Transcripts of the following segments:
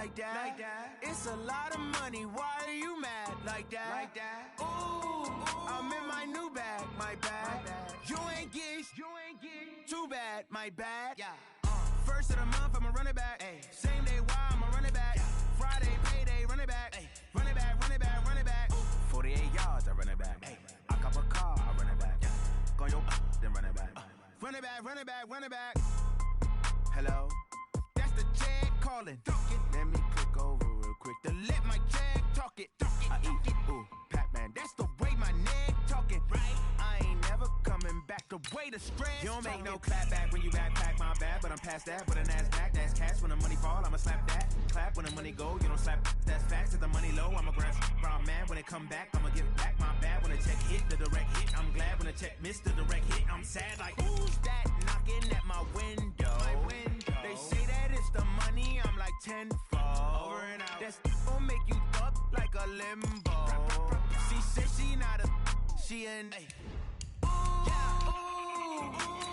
like that. It's a lot of money, why are you mad like that? Ooh, I'm in my new bag, my bad. You ain't get too bad, my bad. First of the month, I'ma run it back. Same day, why I'ma run it back. Friday, payday, run it back. Run it back, run it back, run it back. 48 yards, I run it back. I cop a car, I run it back. Go your then run it back. Run it back, run it back, run it back. Hello, that's the jag calling. Let me click over real quick to let my jag talk it. I eat, ooh, Pac-Man, that's the way my neck talking. I ain't never coming back the way the stress. You don't make no clap back when you backpack, my bad, but I'm past that. But a NASDAQ, that's cash. When the money fall, I'ma slap that. Clap when the money go, you don't slap. That's facts. If the money low, I'ma grab brown man. When it come back, I'ma give back my bad. When the check hit, the direct hit. I'm glad when the check missed the direct hit. I'm sad like, who's that knocking at my window? They say that it's the money, I'm like tenfold. Over and out. That's gon' make you up like a limbo. She said she not a, she an.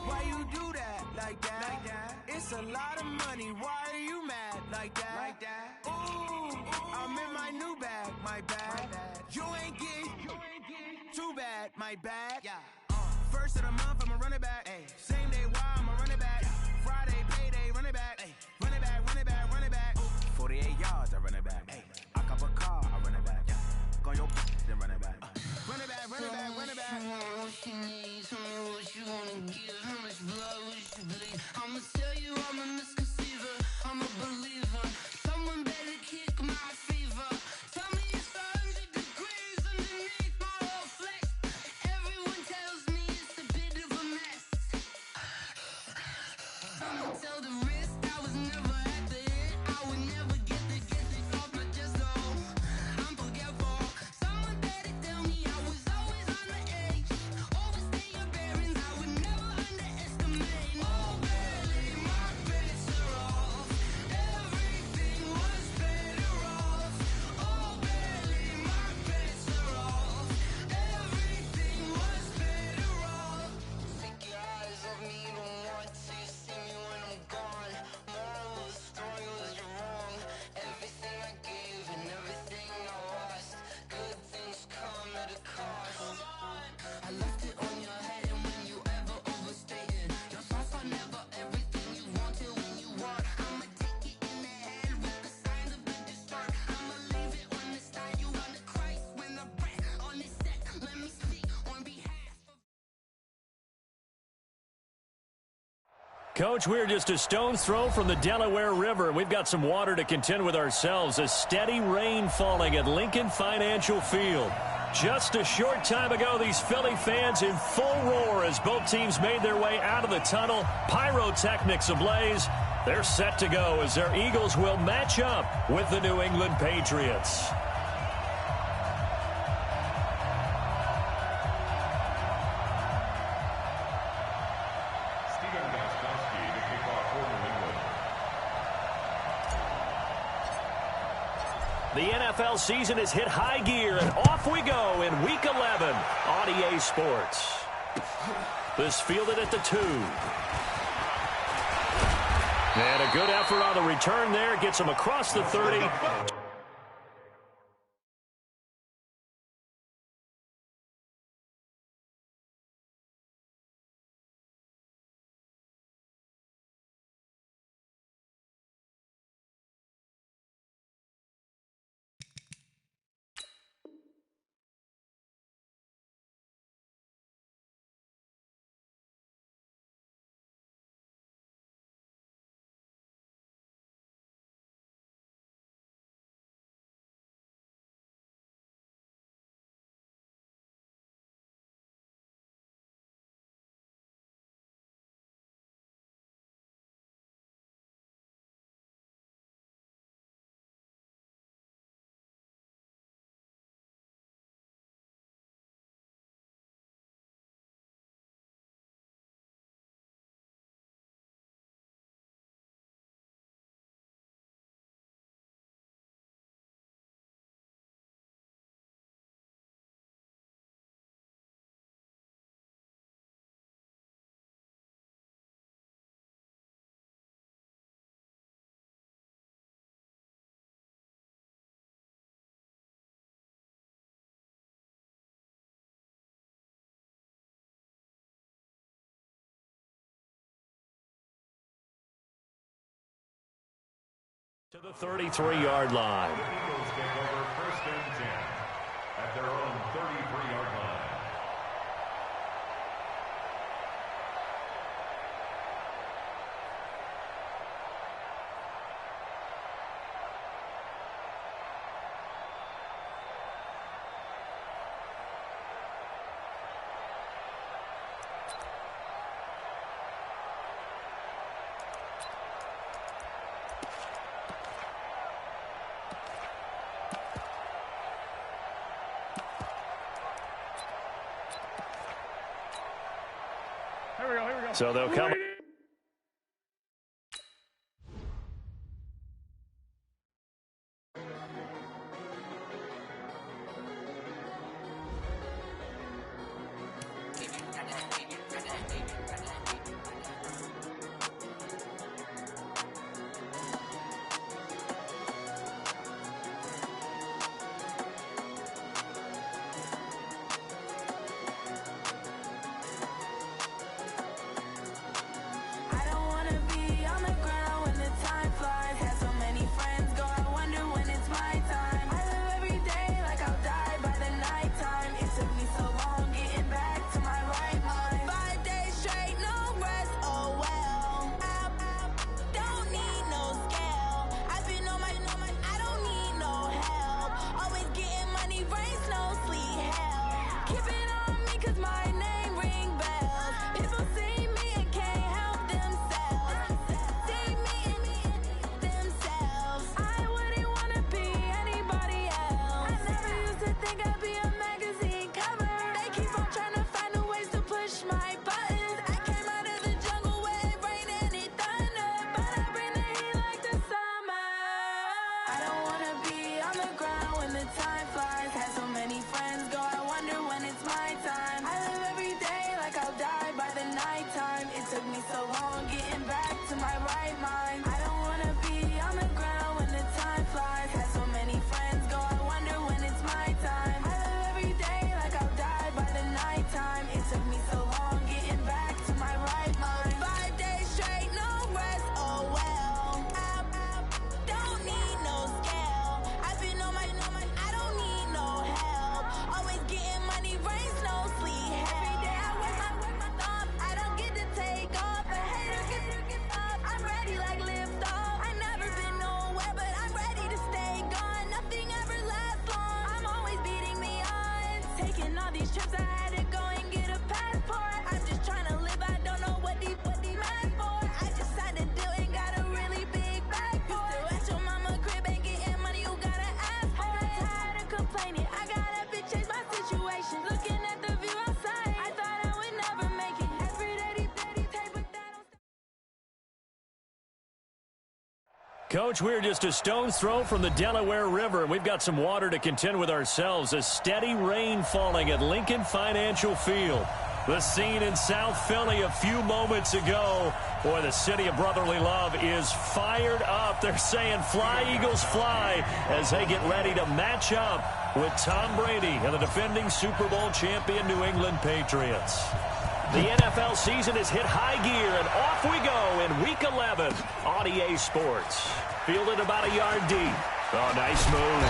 Why you do that like that? It's a lot of money, why are you mad like that? Ooh, I'm in my new bag, my bad. You ain't get too bad, my bad. First of the month, I'ma run it back. Same day, why I'ma run it back. Friday, payday, run it back. Run it back, run it back, run it back. 48 yards, I run it back. I cop a car, I run it back. Go your then run it back. Run it back, run it back, run it back. What you need, tell me what you wanna give. How much blood would you bleed? I'ma tell you I'm a misconceiver, I'm a believer. Someone better kick my fever. Tell me it's 100 degrees underneath my whole flesh. Everyone tells me it's a bit of a mess. I'ma tell the risk I was never at the end. I would never get the off my chest though. I'm forgetful. Someone better tell me I was always on the edge. Overstay your bearings, I would never underestimate. Oh barely, my bets are off. Everything was better off. Oh barely, my bets are off. Everything was better off. Take your eyes off me, don't want to see me when I'm gone. Moral of the story was you're wrong. Everything I gave and everything I lost. Good things come at a cost. I left it on your head, and when you ever overstated, your thoughts are never everything you wanted when you want. I'ma take it in the head with the signs of the distort. I'ma leave it on the side. You want the Christ when the breath on this set. Let me speak on behalf of. Coach, we're just a stone's throw from the Delaware River. We've got some water to contend with ourselves. A steady rain falling at Lincoln Financial Field. Just a short time ago, these Philly fans in full roar as both teams made their way out of the tunnel. Pyrotechnics ablaze. They're set to go as their Eagles will match up with the New England Patriots. The NFL season has hit high gear, and off we go in Week 11 on EA Sports. This fielded at the 2. And a good effort on the return there. Gets him across the 30. To the 33-yard line. The Eagles take over 1st and 10 at their own 33-yard line. So they'll come. Coach, we're just a stone's throw from the Delaware River, and we've got some water to contend with ourselves. A steady rain falling at Lincoln Financial Field. The scene in South Philly a few moments ago. Boy, the city of brotherly love is fired up. They're saying fly, Eagles, fly, as they get ready to match up with Tom Brady and the defending Super Bowl champion New England Patriots. The NFL season has hit high gear, and off we go in Week 11 on EA Sports. Fielded about a yard deep. Oh, nice move.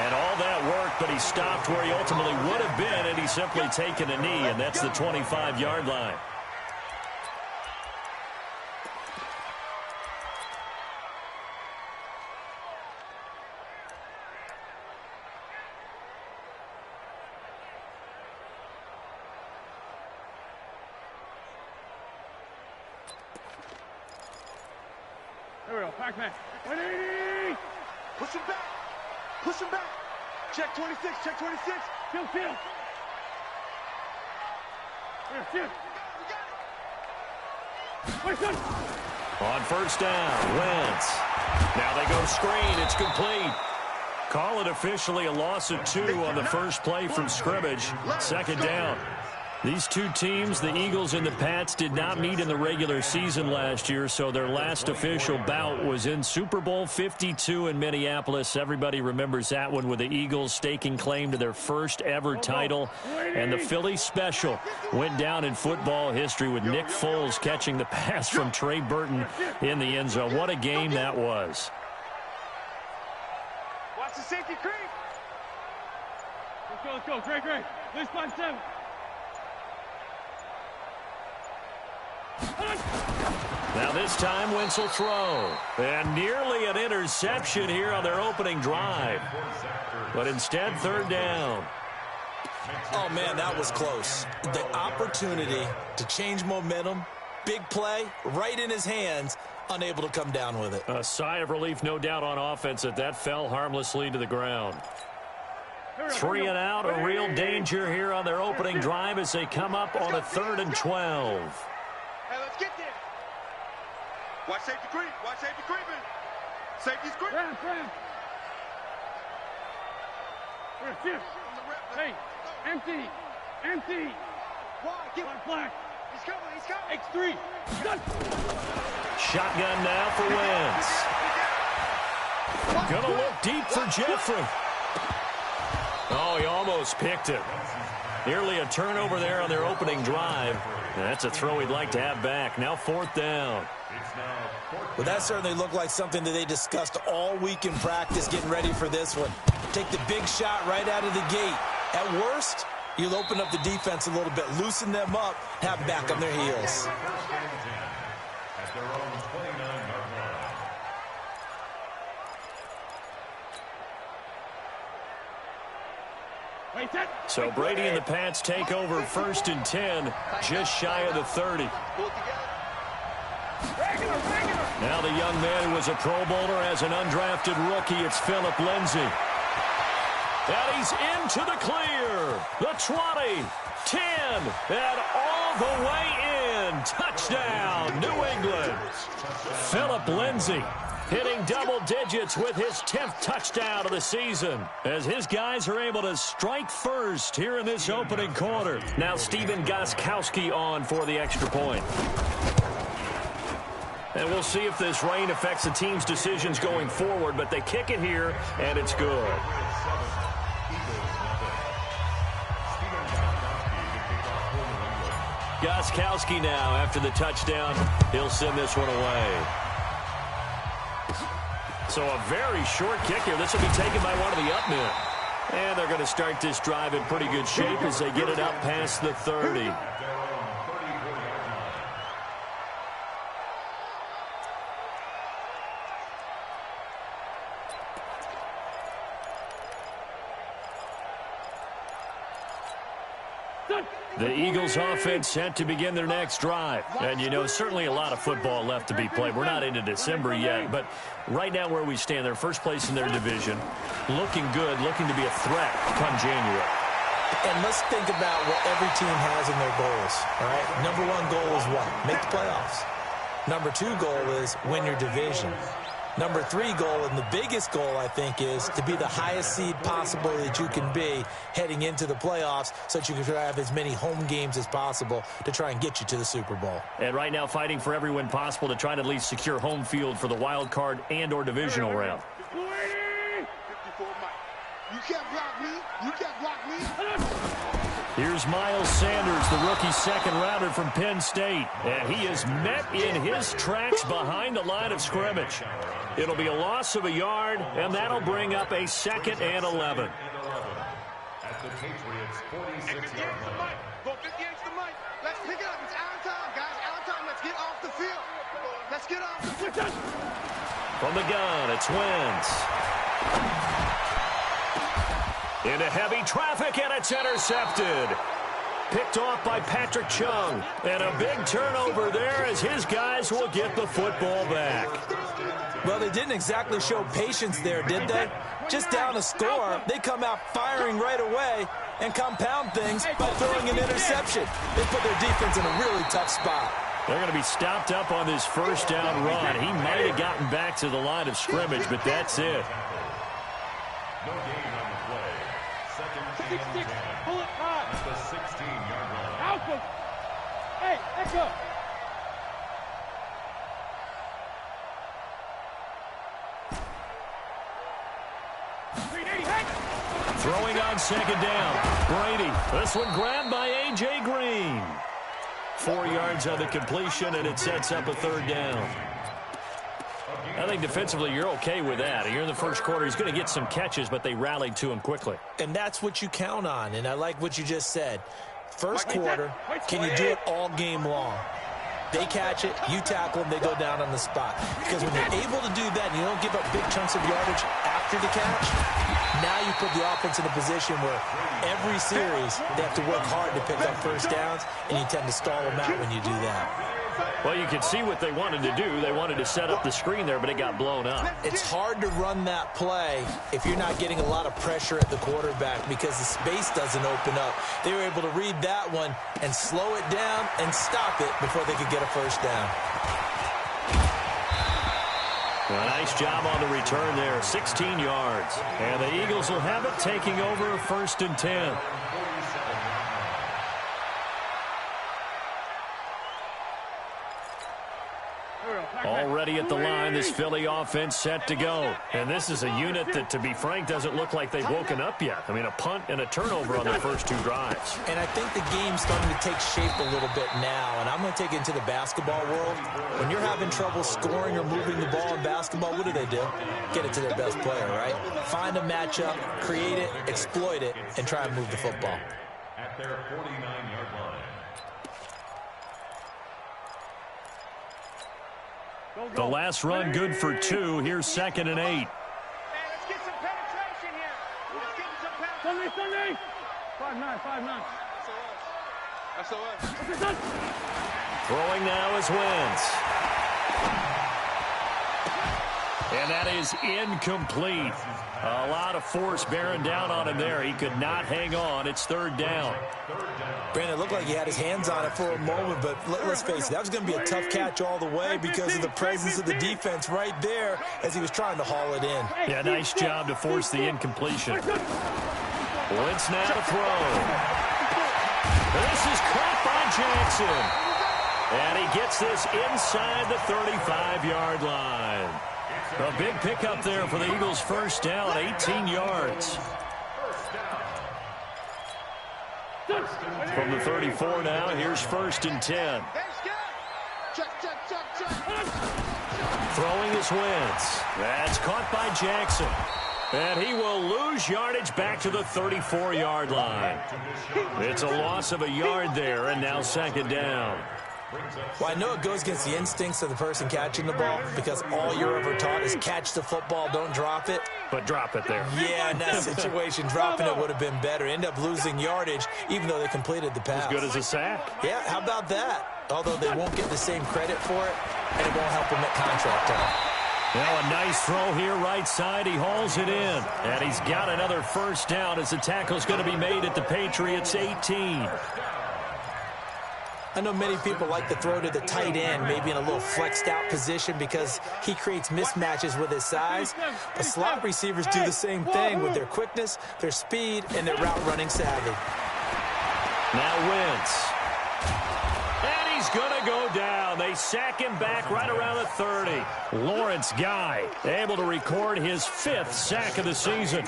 And all that work, but he stopped where he ultimately would have been, and he's simply taken a knee, and that's the 25-yard line. There we go, Pac-Man. 180! Push him back. Push him back. Check 26, check 26. Chill. Here, chill. Wait, good. On first down, Wentz. Now they go screen. It's complete. Call it officially a loss of 2 on the first play from scrimmage. Second down. These two teams, the Eagles and the Pats, did not meet in the regular season last year, so their last official bout was in Super Bowl 52 in Minneapolis. Everybody remembers that one with the Eagles staking claim to their first ever title. And the Philly special went down in football history with Nick Foles catching the pass from Trey Burton in the end zone. What a game that was. Watch the safety creep. Let's go. Great. Please 5-7. Now this time Wentz will throw. And nearly an interception here on their opening drive. But instead, third down. Oh, man, that was close. The opportunity to change momentum, big play, right in his hands, unable to come down with it. A sigh of relief, no doubt, on offense that fell harmlessly to the ground. 3 and out, a real danger here on their opening drive as they come up on a 3rd and 12. Hey, let's get there. Watch safety creep. Watch safety creeping. Safety's creeping. Ram. Shift. Hey, empty. Why? Get Black. He's coming. X3. Gun. Shotgun now for Wentz. Gonna look deep for Jeffrey. Oh, he almost picked it. Nearly a turnover there on their opening drive. That's a throw he'd like to have back. Now 4th down. Well, that certainly looked like something that they discussed all week in practice getting ready for this one. Take the big shot right out of the gate. At worst, you'll open up the defense a little bit, loosen them up, have back on their heels. At their own 29-yard line. So Brady and the Pats take over 1st and 10, just shy of the 30. Now the young man who was a Pro Bowler as an undrafted rookie, it's Philip Lindsay. And he's into the clear. The 20, 10, and all the way in. Touchdown, New England. Philip Lindsay hitting double digits with his 10th touchdown of the season as his guys are able to strike first here in this opening quarter. Now Stephen Gostkowski on for the extra point. And we'll see if this rain affects the team's decisions going forward, but they kick it here, and it's good. Gostkowski now, after the touchdown, he'll send this one away. So a very short kick here. This will be taken by one of the up men. And they're going to start this drive in pretty good shape as they get it up past the 30. The Eagles offense set to begin their next drive. And, you know, certainly a lot of football left to be played. We're not into December yet, but right now where we stand, they're first place in their division. Looking good, looking to be a threat come January. And let's think about what every team has in their goals, all right? Number 1 goal is what? Make the playoffs. Number 2 goal is win your division. Number 3 goal, and the biggest goal, I think, is to be the highest seed possible that you can be heading into the playoffs so that you can have as many home games as possible to try and get you to the Super Bowl. And right now fighting for every win possible to try to at least secure home field for the wild card and or divisional round. 54 Mike. You can't block me. You can't block me. Here's Miles Sanders, the rookie second-rounder from Penn State. And he is met in his tracks behind the line of scrimmage. It'll be a loss of a yard, and that'll bring up a 2nd and 11. At the Patriots' 46-yard line. Go 58 to Mike. Let's pick it up. It's out of time, guys. Out of time. Let's get off the field. Let's get off the field. From the gun, it's Wentz. Into heavy traffic, and it's intercepted. Picked off by Patrick Chung. And a big turnover there as his guys will get the football back. Well, they didn't exactly show patience there, did they? Just down a score, they come out firing right away and compound things by throwing an interception. They put their defense in a really tough spot. They're going to be stopped up on this first down run. He might have gotten back to the line of scrimmage, but that's it. No gain on the play. 2nd 6-6. Pull it high. At the 16-yard line. Alpha. Hey, let's go. Throwing on second down. Brady. This one grabbed by A.J. Green. 4 yards on the completion, and it sets up a third down. I think defensively you're okay with that. Here in the first quarter, he's going to get some catches, but they rallied to him quickly. And that's what you count on, and I like what you just said. First quarter, can you do it all game long? They catch it, you tackle them, they go down on the spot. Because when you're able to do that and you don't give up big chunks of yardage after the catch, now you put the offense in a position where every series they have to work hard to pick up first downs, and you tend to stall them out when you do that. Well, you can see what they wanted to do. They wanted to set up the screen there, but it got blown up. It's hard to run that play if you're not getting a lot of pressure at the quarterback because the space doesn't open up. They were able to read that one and slow it down and stop it before they could get a first down. Well, nice job on the return there, 16 yards. And the Eagles will have it, taking over 1st and 10. Already at the line, this Philly offense set to go. And this is a unit that, to be frank, doesn't look like they've woken up yet. I mean, a punt and a turnover on their first 2 drives. And I think the game's starting to take shape a little bit now. And I'm going to take it into the basketball world. When you're having trouble scoring or moving the ball in basketball, what do? Get it to their best player, right? Find a matchup, create it, exploit it, and try and move the football. At their 49-yard line. The last run good for 2. Here's 2nd and 8. Man, let's get some penetration here. Let's get some penetration. Sunday. 5-9. That's us. Throwing now is Wentz. And that is incomplete. A lot of force bearing down on him there. He could not hang on. It's 3rd down. Brandon, it looked like he had his hands on it for a moment, but let's face it, that was going to be a tough catch all the way because of the presence of the defense right there as he was trying to haul it in. Yeah, nice job to force the incompletion. Wentz now to throw. This is caught by Jackson. And he gets this inside the 35-yard line. A big pickup there for the Eagles' first down, 18 yards. From the 34 now, here's 1st and 10. Throwing is Wentz. That's caught by Jackson. And he will lose yardage back to the 34-yard line. It's a loss of a yard there, and now 2nd down. Well, I know it goes against the instincts of the person catching the ball because all you're ever taught is catch the football, don't drop it. But drop it there. Yeah, in that situation, dropping it would have been better. End up losing yardage, even though they completed the pass. As good as a sack. Yeah, how about that? Although they won't get the same credit for it, and it won't help them at contract time. Now a nice throw here right side. He hauls it in. And he's got another first down as the tackle's going to be made at the Patriots' 18. I know many people like to throw to the tight end, maybe in a little flexed out position because he creates mismatches with his size. But slot receivers do the same thing with their quickness, their speed, and their route running savvy. Now Wentz. And he's going to go down. They sack him back right around the 30. Lawrence Guy able to record his 5th sack of the season.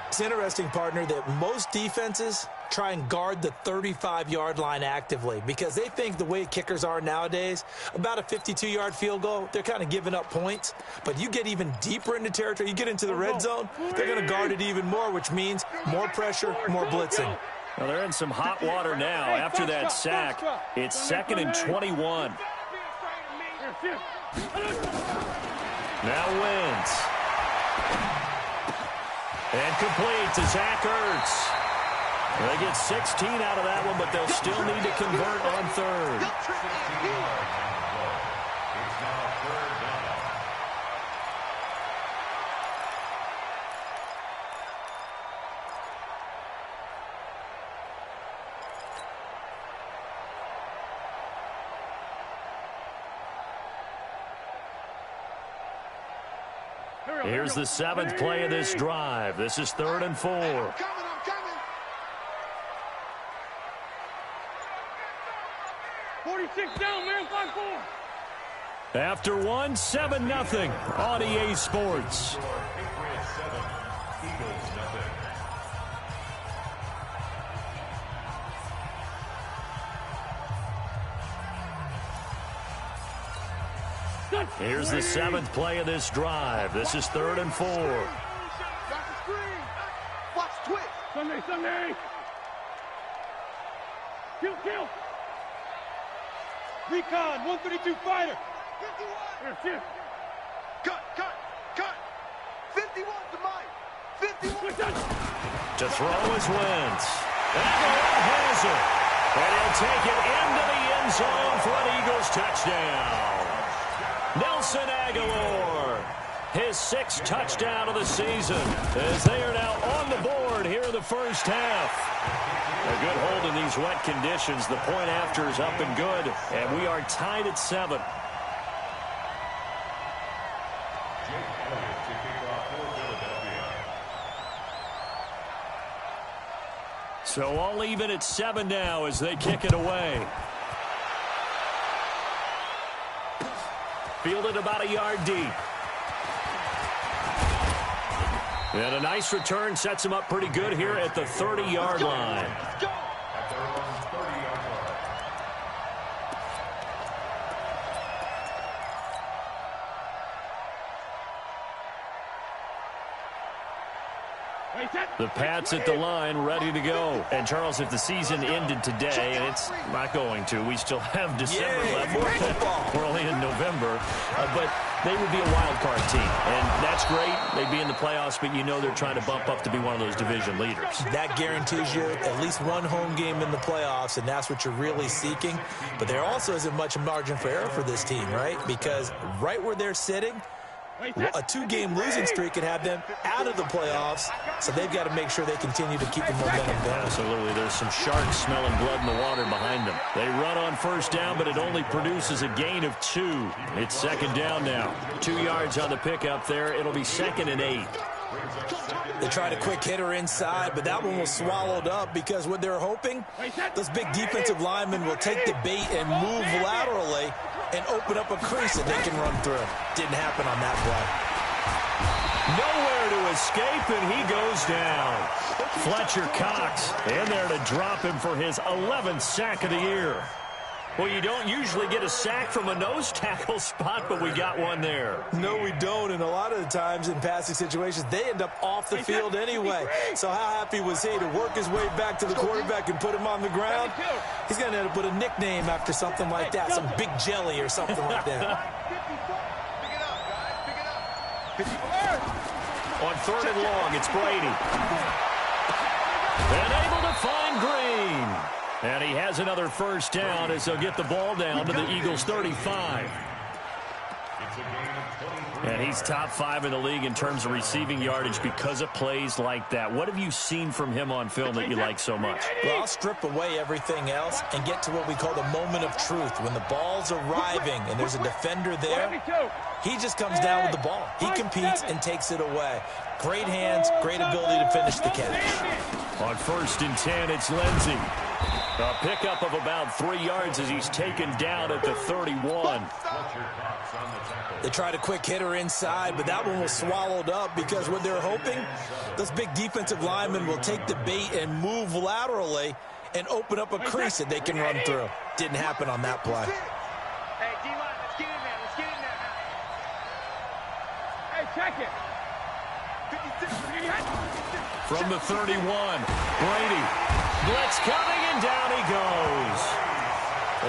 It's interesting, partner, that most defenses try and guard the 35-yard line actively because they think the way kickers are nowadays, about a 52-yard field goal, they're kind of giving up points. But you get even deeper into territory, you get into the red zone, they're going to guard it even more, which means more pressure, more blitzing. Well, they're in some hot water now. After that sack, it's 2nd and 21. Now Wentz. And complete to Zach Ertz. They get 16 out of that one, but they'll still need to convert on 3rd. It's now 3rd down. Here's the 7th play of this drive. This is 3rd and 4. I'm coming. 46 down, man. 5-4. After 1, 7-0 on EA Sports. Patriots 7, Eagles nothing. Here's the 7th play of this drive. This is 3rd and 4. Watch the screen. Watch twitch. Sunday. Kill. Recon, 132 fighter. 51. Here. Cut. 51 to Mike. 51. To throw is Wentz. Aguilar has it. And he'll take it into the end zone for an Eagles touchdown. Nelson Aguilar, his 6th touchdown of the season, as they are now on the board here in the first half. A good hold in these wet conditions. The point after is up and good, and we are tied at 7. So all even at 7 now as they kick it away. Fielded about a yard deep. And a nice return sets him up pretty good here at the 30-yard line. At their own 30-yard The Pats at the line, ready to go. And, Charles, if the season ended today, and it's not going to, we still have December left. We're only in November. But they would be a wild card team. And that's great. They'd be in the playoffs, but you know they're trying to bump up to be one of those division leaders. That guarantees you at least one home game in the playoffs, and that's what you're really seeking. But there also isn't much margin for error for this team, right? Because right where they're sitting, a 2-game losing streak could have them out of the playoffs, so they've got to make sure they continue to keep the momentum down. Absolutely. There's some sharks smelling blood in the water behind them. They run on first down, but it only produces a gain of 2. It's 2nd down now. 2 yards on the pickup there. It'll be 2nd and 8. They tried a quick hitter inside, but that one was swallowed up because what they're hoping, those big defensive linemen will take the bait and move laterally and open up a crease that they can run through. Didn't happen on that play. Nowhere to escape, and he goes down. Fletcher Cox in there to drop him for his 11th sack of the year. Well, you don't usually get a sack from a nose tackle spot, but we got one there. No, we don't, and a lot of the times in passing situations, they end up off the field anyway. So how happy was he to work his way back to the quarterback and put him on the ground? He's going to end up with a nickname after something like that, some Big Jelly or something like that. Pick it up. On 3rd and long, it's Brady. And able to find Green. And he has another first down as they'll get the ball down to the Eagles' 35. And he's top 5 in the league in terms of receiving yardage because of plays like that. What have you seen from him on film that you like so much? Well, I'll strip away everything else and get to what we call the moment of truth. When the ball's arriving and there's a defender there, he just comes down with the ball. He competes and takes it away. Great hands, great ability to finish the catch. On 1st and 10, it's Lindsey. A pickup of about 3 yards as he's taken down at the 31. They tried a quick hitter inside, but that one was swallowed up because what they're hoping, those big defensive linemen will take the bait and move laterally and open up a crease that they can run through. Didn't happen on that play. Hey, D-line, let's get in there. Let's get in there now. Hey, check it. 56. From the 31, Brady. Blitz coming, and down he goes.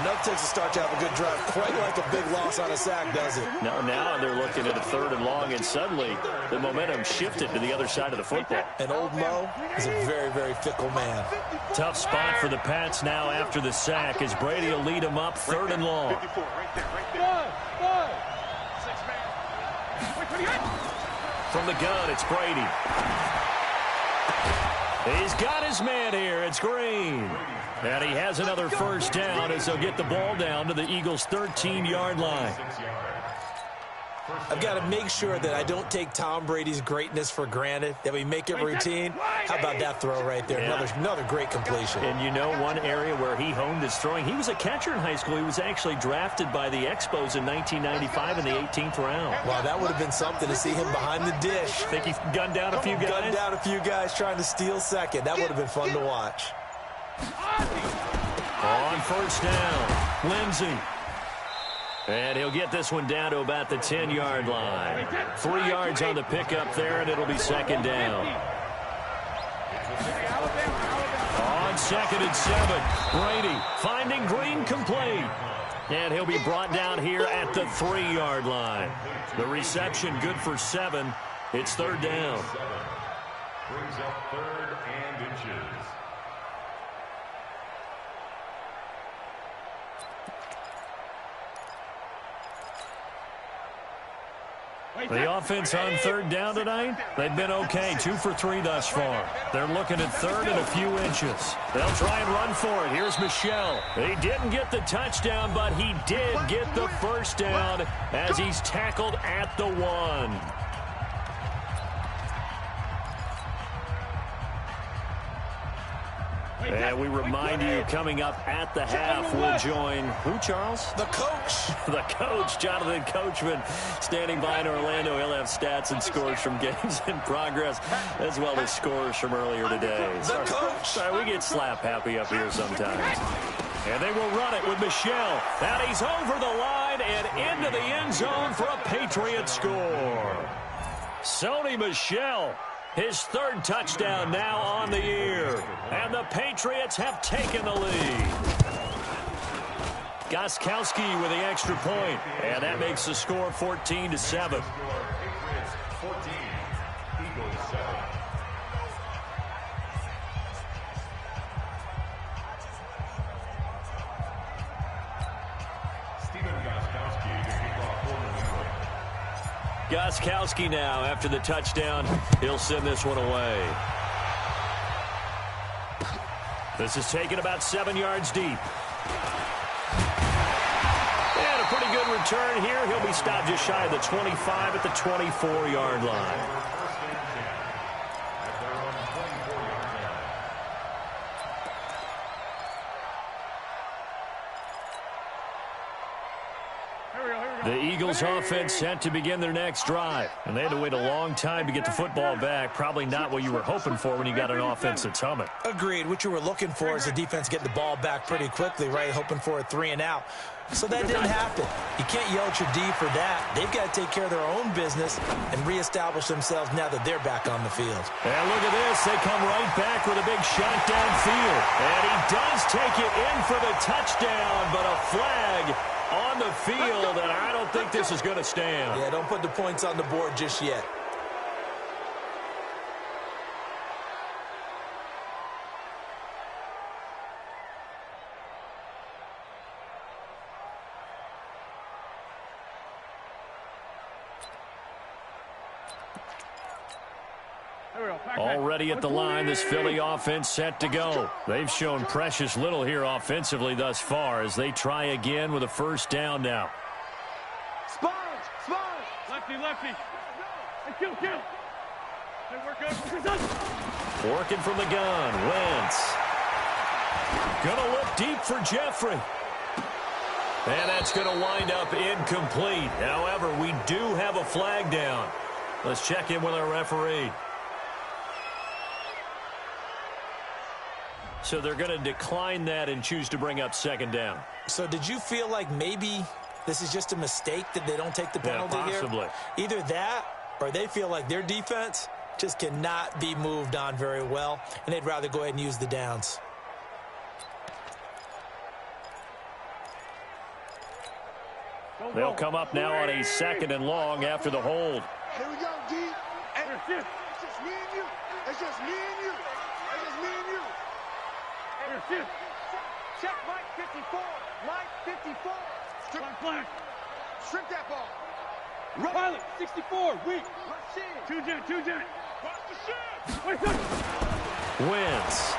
Enough takes to start to have a good drive. Quite like a big loss on a sack, does it? Now they're looking at a 3rd and long, and suddenly the momentum shifted to the other side of the football. And old Mo is a very, very fickle man. Tough spot for the Pats now after the sack as Brady will lead them up 3rd and long. 54, right there. Five. 6 man. From the gun, it's Brady. He's got his man here. It's Green. And he has another first down as they'll get the ball down to the Eagles' 13-yard line. I've got to make sure that I don't take Tom Brady's greatness for granted, that we make it routine. How about that throw right there? Yeah. Another great completion. And you know one area where he honed his throwing? He was a catcher in high school. He was actually drafted by the Expos in 1995 in the 18th round. Wow, that would have been something to see him behind the dish. Think he gunned down a few guys? Gunned down a few guys trying to steal second. That would have been fun to watch. On first down, Lindsey. And he'll get this one down to about the 10-yard line. 3 yards on the pickup there, and it'll be second down. On 2nd and 7, Brady finding Green complete. And he'll be brought down here at the 3-yard line. The reception good for 7. It's 3rd down. Brings up 3rd and inches. The offense on 3rd down tonight, they've been okay, 2 for 3 thus far. They're looking at 3rd and a few inches. They'll try and run for it. Here's Michel. He didn't get the touchdown, but he did get the first down as he's tackled at the 1. And we remind you, coming up at the half, we'll join who, Charles? The coach. The coach, Jonathan Coachman, standing by in Orlando. He'll have stats and scores from games in progress, as well as scores from earlier today. The coach. Sorry, we get slap happy up here sometimes. And they will run it with Michel. And he's over the line and into the end zone for a Patriot score. Sony Michel. His 3rd touchdown now on the year. And the Patriots have taken the lead. Gostkowski with the extra point. And that makes the score 14-7. Patriots 14, Eagles 7. Stephen Gostkowski to kick off for New England. Gostkowski now, after the touchdown, he'll send this one away. This is taken about 7 yards deep. And a pretty good return here. He'll be stopped just shy of the 25 at the 24-yard line. The Eagles offense set to begin their next drive. And they had to wait a long time to get the football back. Probably not what you were hoping for when you got an offense that's humming. Agreed. What you were looking for is the defense getting the ball back pretty quickly, right? Hoping for a 3 and out. So that didn't happen. You can't yell at your D for that. They've got to take care of their own business and reestablish themselves now that they're back on the field. And look at this. They come right back with a big shot downfield. And he does take it in for the touchdown, but a flag on the field, and I don't think this is going to stand. Yeah, don't put the points on the board just yet. Already at the line, this Philly offense set to go. They've shown precious little here offensively thus far as they try again with a first down now. Sponge! Lefty. Hey, kill. Hey, work out. Working from the gun, Wentz. Gonna look deep for Jeffrey. And that's gonna wind up incomplete. However, we do have a flag down. Let's check in with our referee. So they're going to decline that and choose to bring up second down. So did you feel like maybe this is just a mistake that they don't take the penalty possibly. here? Either that or they feel like their defense just cannot be moved on very well, and they'd rather go ahead and use the downs. They'll come up now on a 2nd and long after the hold. Here we go, D. It's just me and you. It's just me and you. Check Mike 54. Mike 54. Strip that ball. Pilot, 64, weak. Let's see. Two jet. Watch the shit. Wentz.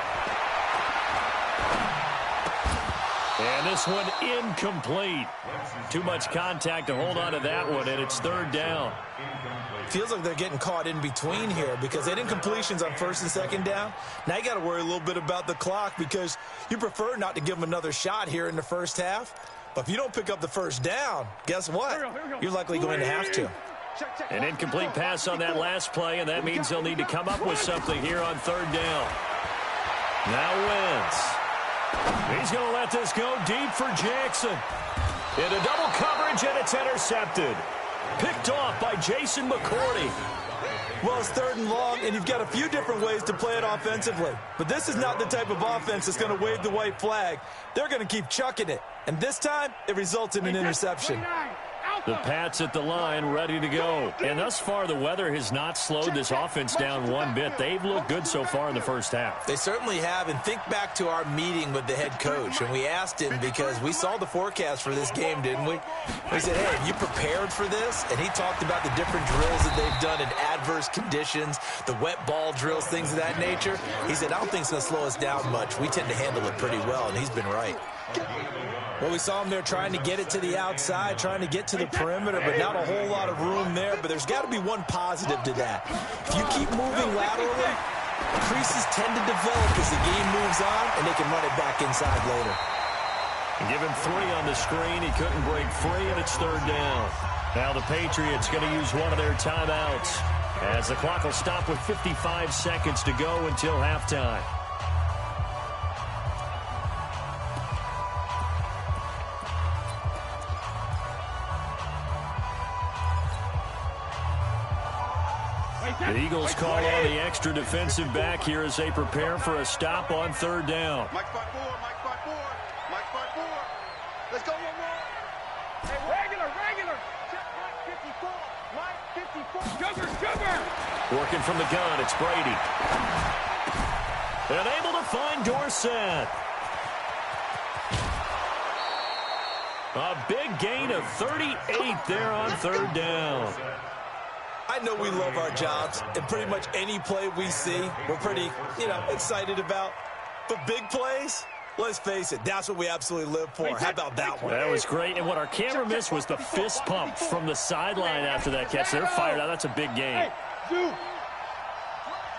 And this one incomplete. Too much contact to hold on to that one, and it's third down. Feels like they're getting caught in between here because they didn't completions on first and second down. Now you got to worry a little bit about the clock because you prefer not to give them another shot here in the first half. But if you don't pick up the first down, guess what? You're likely going to have to. An incomplete pass on that last play, and that means they'll need to come up with something here on third down. Now Wentz. He's going to let this go deep for Jackson. Into double coverage, and it's intercepted. Picked off by Jason McCourty. Well, it's third and long, and you've got a few different ways to play it offensively. But this is not the type of offense that's going to wave the white flag. They're going to keep chucking it. And this time, it results in an interception. The Pats at the line, ready to go. And thus far, the weather has not slowed this offense down one bit. They've looked good so far in the first half. They certainly have. And think back to our meeting with the head coach. And we asked him because we saw the forecast for this game, didn't we? We said, hey, have you prepared for this? And he talked about the different drills that they've done in adverse conditions, the wet ball drills, things of that nature. He said, I don't think it's going to slow us down much. We tend to handle it pretty well, and he's been right. Well, we saw him there trying to get it to the outside, trying to get to the perimeter, but not a whole lot of room there. But there's got to be one positive to that. If you keep moving laterally, creases tend to develop as the game moves on, and they can run it back inside later. Give him 3 on the screen. He couldn't break free, and it's third down. Now the Patriots going to use one of their timeouts as the clock will stop with 55 seconds to go until halftime. The Eagles call on the extra defensive back here as they prepare for a stop on third down. Mike 5-4, Mike 5-4, Mike 5-4. Let's go one more. Hey, regular. Check Mike 54, Mike 54. Sugar. Working from the gun, it's Brady. And able to find Dorsett. A big gain of 38 there on third down. I know we love our jobs, and pretty much any play we see, we're pretty, excited about. But big plays, let's face it, that's what we absolutely live for. How about that one? That was great, and what our camera missed was the fist pump from the sideline after that catch. They're fired out. That's a big game. Hey,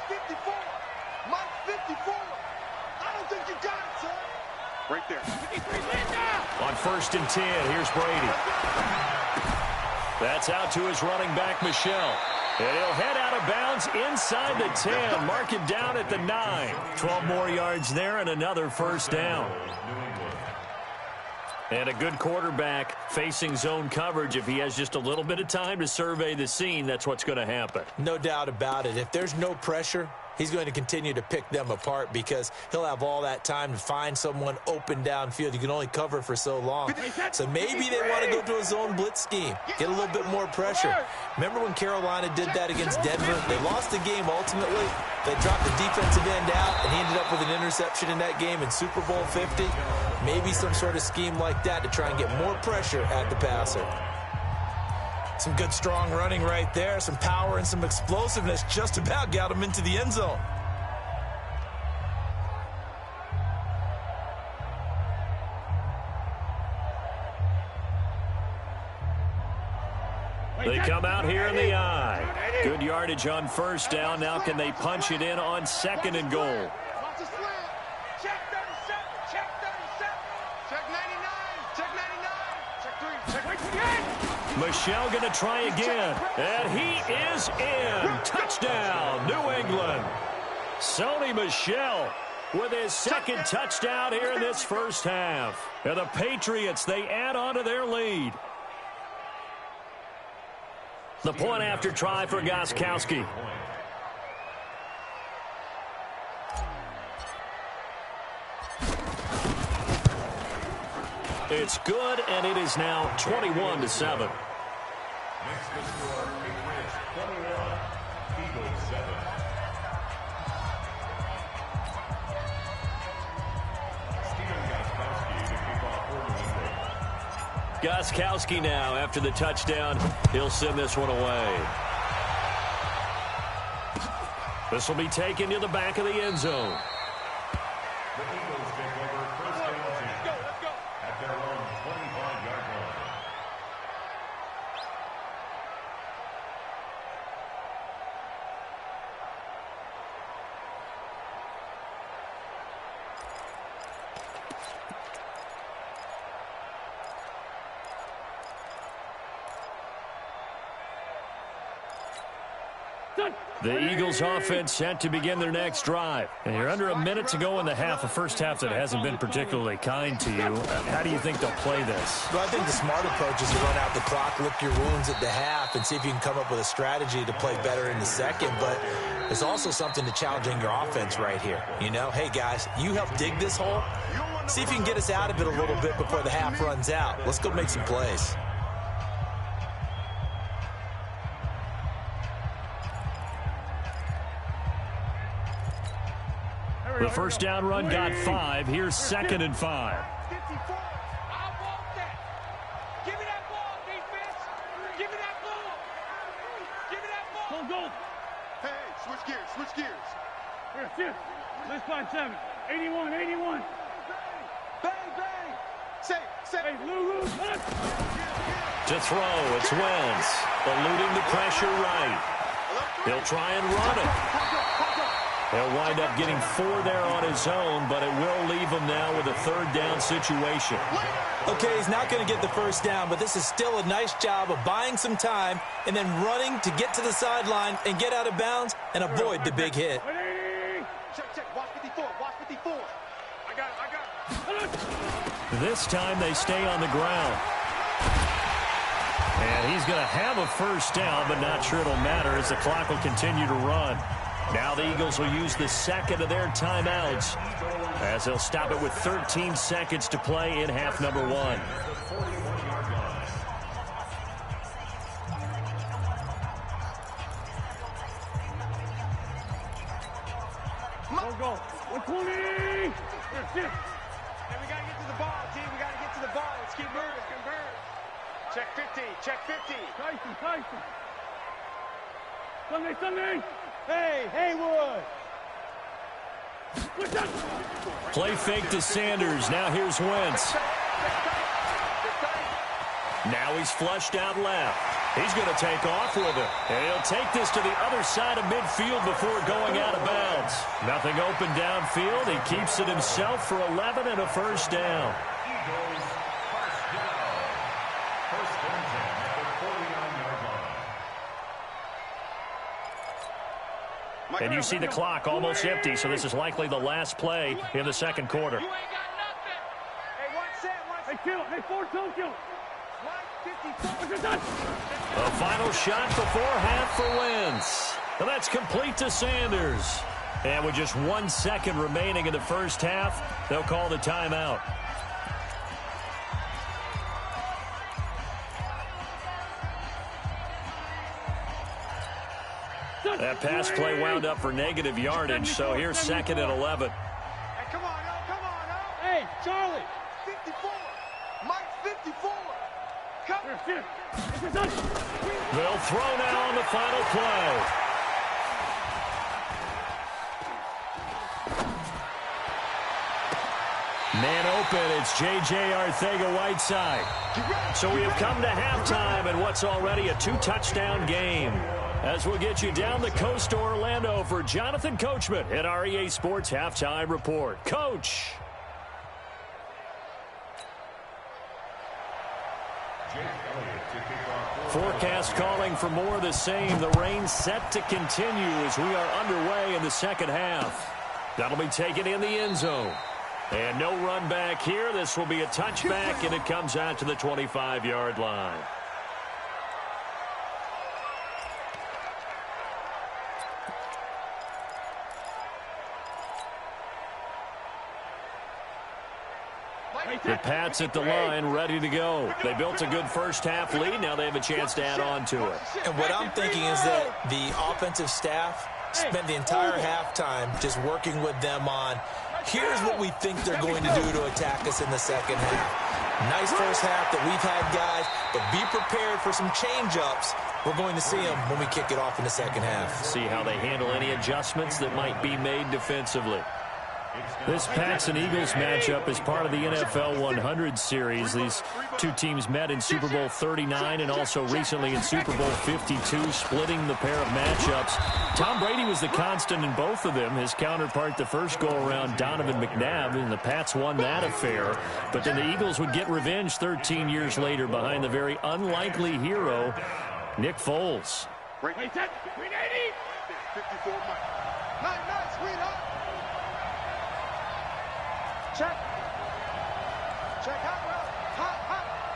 54, Mike 54. I don't think you got it, son. Right there. On first and 10, here's Brady. That's out to his running back, Michelle. And he'll head out of bounds inside the 10. Mark it down at the 9. 12 more yards there and another first down. And a good quarterback facing zone coverage. If he has just a little bit of time to survey the scene, that's what's going to happen. No doubt about it. If there's no pressure, he's going to continue to pick them apart because he'll have all that time to find someone open downfield. You can only cover for so long. So maybe they want to go to a zone blitz scheme, get a little bit more pressure. Remember when Carolina did that against Denver? They lost the game ultimately. They dropped the defensive end out, and he ended up with an interception in that game in Super Bowl 50. Maybe some sort of scheme like that to try and get more pressure at the passer. Some good, strong running right there. Some power and some explosiveness just about got him into the end zone. They come out here in the eye. Good yardage on first down. Now can they punch it in on second and goal? Watch the slant. Check 37. Check 37. Check 99. Check 99. Check 3. Check 28. Michelle going to try again. And he is in. Touchdown, New England. Sony Michel with his second touchdown here in this first half. And the Patriots, they add on to their lead. The point after try for Gostkowski. It's good, and it is now 21-7. Next to score, Patriots 21, Eagles 7. Steven Gostkowski to kick off for New England. Gostkowski now, after the touchdown, he'll send this one away. This will be taken to the back of the end zone. The Eagles take over first and 10 at their The Eagles offense set to begin their next drive. And you're under a minute to go in the half, a first half that hasn't been particularly kind to you. How do you think they'll play this? Well, I think the smart approach is to run out the clock, lick your wounds at the half, and see if you can come up with a strategy to play better in the second. But there's also something to challenging your offense right here. You know, hey, guys, you help dig this hole. See if you can get us out of it a little bit before the half runs out. Let's go make some plays. The first down run got 5. Here's 2nd and 5. 54. I want that. Give me that ball, defense. Give me that ball. Give me that ball. Go. Hey, switch gears, switch gears. Here, shift. Let's find 7. 81. Bang, bang. Say. Hey, Lou. To throw, it's Wentz. Eluding the pressure right. He'll try and run it. He'll wind up getting 4 there on his own, but it will leave him now with a 3rd down situation. Okay, he's not going to get the first down, but this is still a nice job of buying some time and then running to get to the sideline and get out of bounds and avoid the big hit. Check. Watch 54. I got it. This time they stay on the ground. And he's going to have a first down, but not sure it'll matter as the clock will continue to run. Now the Eagles will use the second of their timeouts as they'll stop it with 13 seconds to play in half number 1. Go. 120. Here, shift. And we got to get to the ball, team. We got to get to the ball. Let's keep moving. Check 50. Tyson. Sunday. Hey, Haywood. Play fake to Sanders. Now here's Wentz. Now he's flushed out left. He's going to take off with it. And he'll take this to the other side of midfield before going out of bounds. Nothing open downfield. He keeps it himself for 11 and a first down. And you see the clock almost empty, so this is likely the last play in the second quarter. You ain't got nothing. Hey, one set. Hey, kill. Hey, 4 Tokyo. Mike, 54. A final shot before half for Wentz. And that's complete to Sanders. And with just 1 second remaining in the first half, they'll call the timeout. That pass play wound up for negative yardage, so here's 2nd and 11. Hey, come on, now. Hey, Charlie. 54. Mike, 54. Come. They'll throw now on the final play. Man open, it's J.J. Arcega-Whiteside. So we have come to halftime in what's already a 2-touchdown game. As we'll get you down the coast to Orlando for Jonathan Coachman at our EA Sports Halftime Report. Coach. Forecast calling for more of the same. The rain set to continue as we are underway in the second half. That'll be taken in the end zone. And no run back here. This will be a touchback, and it comes out to the 25-yard line. The Pats at the line, ready to go. They built a good first-half lead. Now they have a chance to add on to it. And what I'm thinking is that the offensive staff spent the entire halftime just working with them on, here's what we think they're going to do to attack us in the second half. Nice first half that we've had, guys, but be prepared for some change-ups. We're going to see them when we kick it off in the second half. See how they handle any adjustments that might be made defensively. This Pats and Eagles matchup is part of the NFL 100 series. These two teams met in Super Bowl 39 and also recently in Super Bowl 52, splitting the pair of matchups. Tom Brady was the constant in both of them. His counterpart the first go-around, Donovan McNabb, and the Pats won that affair. But then the Eagles would get revenge 13 years later behind the very unlikely hero, Nick Foles. Wait, set. 380. 54, Mike. Nice, sweetheart. Check. Check, hot.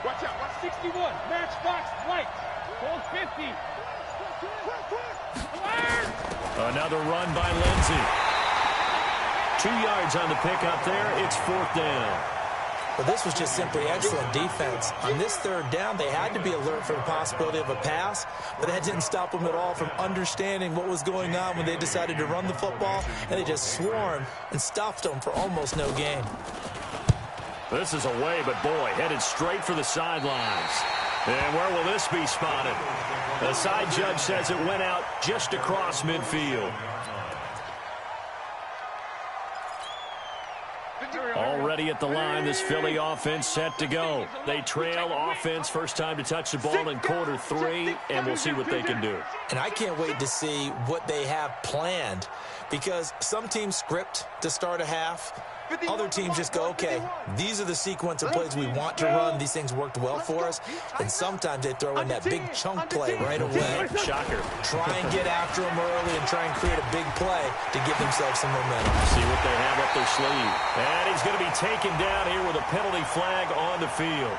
Watch out, watch 61, matchbox, white. Gold 50. Quick. Another run by Lindsey. 2 yards on the pickup there. It's 4th down. Well, this was just simply excellent defense. On this 3rd down, they had to be alert for the possibility of a pass, but that didn't stop them at all from understanding what was going on when they decided to run the football, and they just swarmed and stuffed them for almost no gain. This is away, but boy, headed straight for the sidelines. And where will this be spotted? The side judge says it went out just across midfield. Already at the line, this Philly offense set to go. They trail offense, first time to touch the ball in quarter 3, and we'll see what they can do. And I can't wait to see what they have planned, because some teams script to start a half. Other teams just go, okay, these are the sequence of plays we want to run. These things worked well for us. And sometimes they throw in that big chunk play right away. Shocker. Try and get after them early and try and create a big play to give themselves some momentum. See what they have up their sleeve. And he's going to be taken down here with a penalty flag on the field.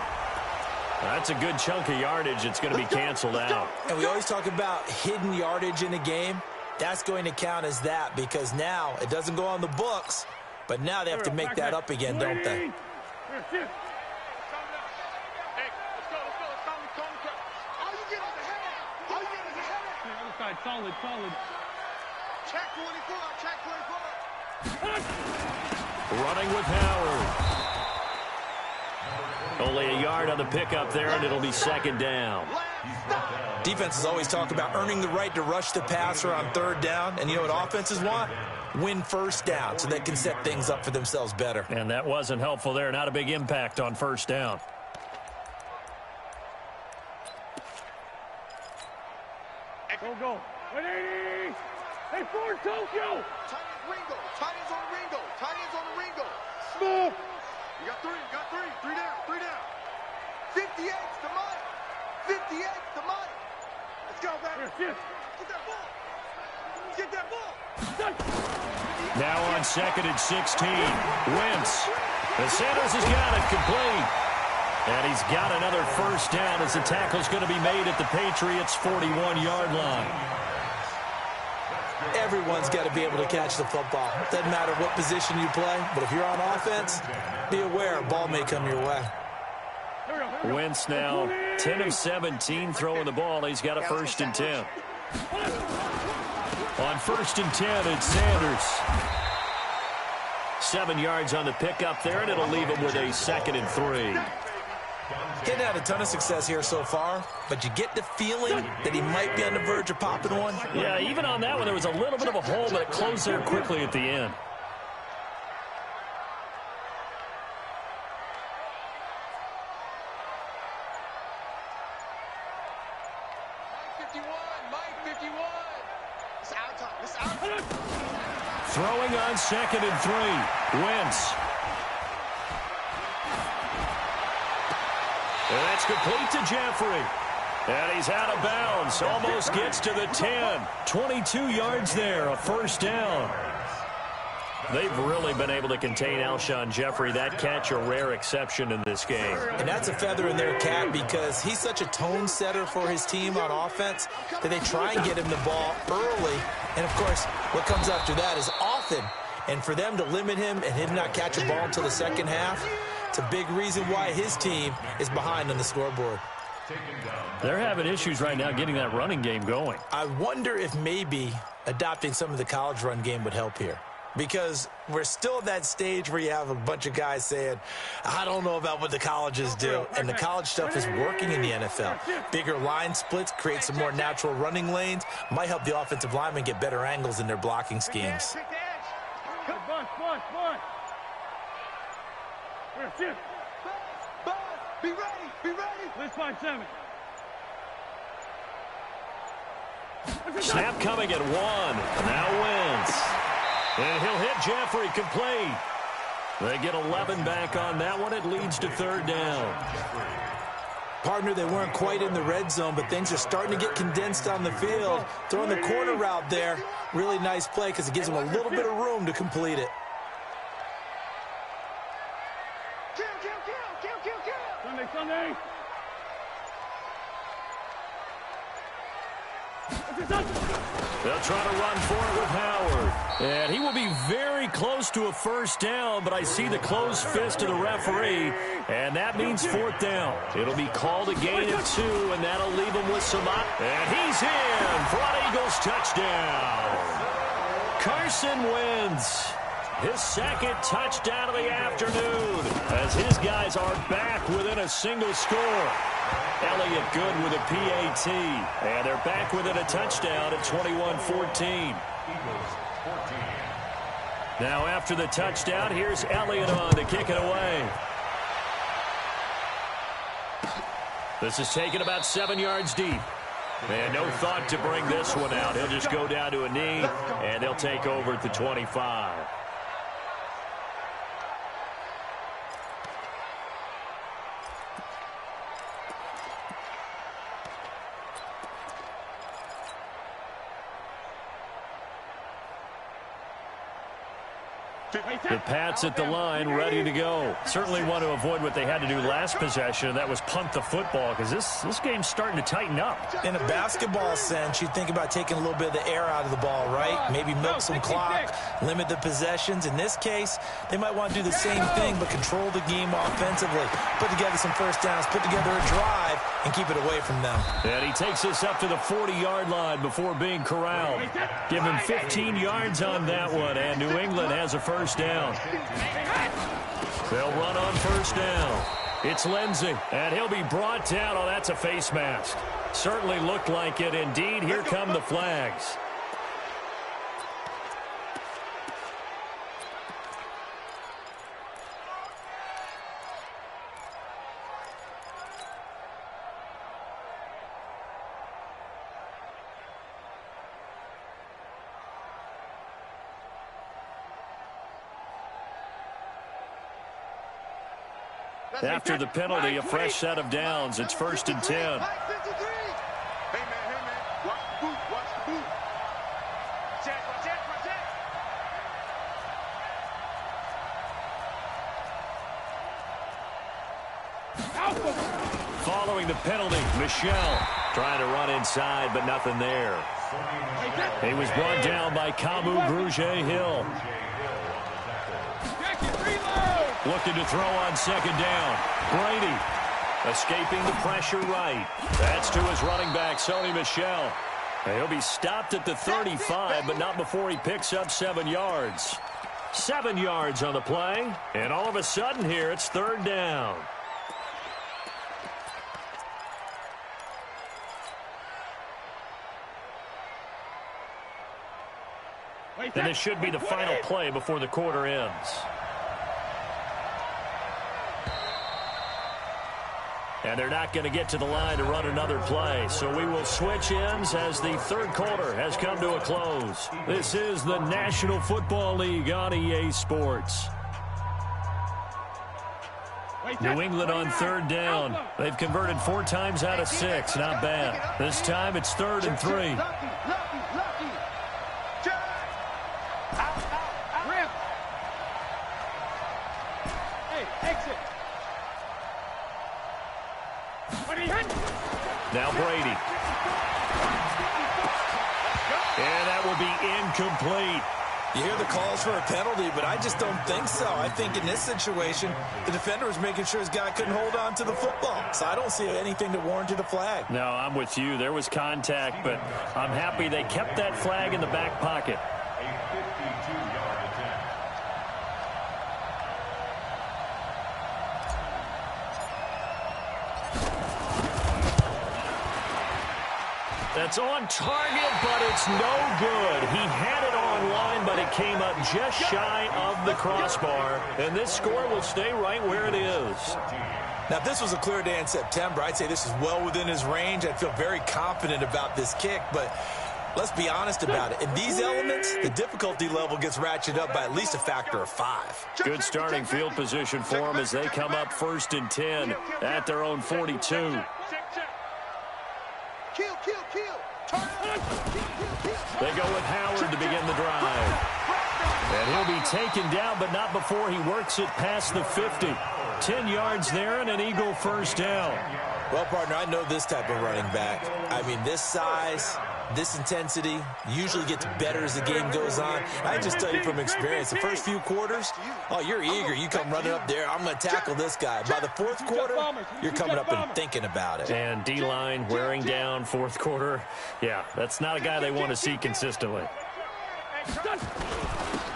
That's a good chunk of yardage. It's going to be canceled out. And we always talk about hidden yardage in a game. That's going to count as that, because now it doesn't go on the books. But now they have to make that up again, don't they? Hey, let's go. All you get is a headache. Other side, solid. Check 24, check 24. Running with Howard. Only a yard on the pickup there, and it'll be 2nd down. Defenses always talk about earning the right to rush the passer on 3rd down. And you know what offenses want? Win 1st down so they can set things up for themselves better. And that wasn't helpful there. Not a big impact on 1st down. Go. 180. Hey, Ford, Tokyo. Tight ends on the Ringo. Smooth. You got three down. 58's the money. Let's go, baby. Get that ball. Now on 2nd and 16. Wentz. The Sanders has got it complete. And he's got another 1st down as the tackle's going to be made at the Patriots' 41-yard line. Everyone's got to be able to catch the football. Doesn't matter what position you play, but if you're on offense, be aware a ball may come your way. Wentz now 10 of 17 throwing the ball. He's got a 1st and 10. On 1st and 10, it's Sanders. 7 yards on the pickup there, and it'll leave him with a 2nd and 3. Hadn't had a ton of success here so far, but you get the feeling that he might be on the verge of popping one. Yeah, even on that one, there was a little bit of a hole, but it closed there quickly at the end. Throwing on 2nd and 3. Wentz. And that's complete to Jeffrey. And he's out of bounds. Almost gets to the 10. 22 yards there, a 1st down. They've really been able to contain Alshon Jeffrey. That catch a rare exception in this game. And that's a feather in their cap because he's such a tone setter for his team on offense that they try and get him the ball early. And, of course, what comes after that is often. And for them to limit him and him not catch a ball until the 2nd half, it's a big reason why his team is behind on the scoreboard. They're having issues right now getting that running game going. I wonder if maybe adopting some of the college run game would help here. Because we're still at that stage where you have a bunch of guys saying, I don't know about what the colleges do. And the college stuff is working in the NFL. Bigger line splits, create some more natural running lanes, might help the offensive linemen get better angles in their blocking schemes. Be ready. Let's find 7. Snap coming at 1. Now Wentz. And he'll hit Jeffrey complete. They get 11 back on that one. It leads to 3rd down. Partner, they weren't quite in the red zone, but things are starting to get condensed on the field. Throwing the corner route there, really nice play because it gives them a little bit of room to complete it. Sunday. They'll try to run for it with Howard. And he will be very close to a first down, but I see the closed fist of the referee, and that means fourth down. It'll be called a gain of 2, and that'll leave him with some up. And he's in for an Eagles touchdown. Carson Wentz, his second touchdown of the afternoon, as his guys are back within a single score. Elliott good with a PAT, and they're back within a touchdown at 21-14. Now after the touchdown, here's Elliott on to kick it away. This is taken about 7 yards deep. And no thought to bring this one out. He'll just go down to a knee, and they'll take over at the 25. The Pats at the line, ready to go. Certainly want to avoid what they had to do last possession, and that was punt the football, because this game's starting to tighten up. In a basketball sense, you think about taking a little bit of the air out of the ball, right? Maybe milk some clock, limit the possessions. In this case, they might want to do the same thing, but control the game offensively. Put together some first downs, put together a drive, and keep it away from them. And he takes us up to the 40-yard line before being corralled. Give him 15 yards on that one, and New England has a first down. They'll run on first down. It's Lindsey, and he'll be brought down. Oh, that's a face mask. Certainly looked like it. Indeed, here come the flags. After the penalty, a fresh set of downs. It's 1st and 10. Hey, man, watch the boot, watch the boot. Check. Following the penalty, Michel trying to run inside, but nothing there. He was brought down by Kamu Grugier-Hill. Looking to throw on second down. Brady escaping the pressure right. That's to his running back, Sony Michel. He'll be stopped at the 35, but not before he picks up 7 yards. 7 yards on the play, and all of a sudden here it's 3rd down. And this should be the final play before the quarter ends. And they're not going to get to the line to run another play. So we will switch ends as the 3rd quarter has come to a close. This is the National Football League on EA Sports. New England on 3rd down. They've converted 4 times out of 6. Not bad. This time it's 3rd and 3. Now Brady. And that will be incomplete. You hear the calls for a penalty, but I just don't think so. I think in this situation, the defender was making sure his guy couldn't hold on to the football. So I don't see anything that warranted a flag. No, I'm with you. There was contact, but I'm happy they kept that flag in the back pocket. A 52-yard attempt. That's on target, but it's no good. He had it on line, but it came up just shy of the crossbar. And this score will stay right where it is. Now, if this was a clear day in September, I'd say this is well within his range. I'd feel very confident about this kick, but Let's be honest about it. In these elements, the difficulty level gets ratcheted up by at least a factor of 5. Good starting field position for them as they come up 1st and 10 at their own 42. They go with Howard to begin the drive. And he'll be taken down, but not before he works it past the 50. 10 yards there and an Eagle first down. Well, partner, I know this type of running back. I mean, this size, this intensity usually gets better as the game goes on. I just tell you from experience, the first few quarters, oh, you're eager. You come running up there, I'm going to tackle this guy. By the 4th quarter, you're coming up and thinking about it. And D-line wearing down 4th quarter. Yeah, that's not a guy they want to see consistently.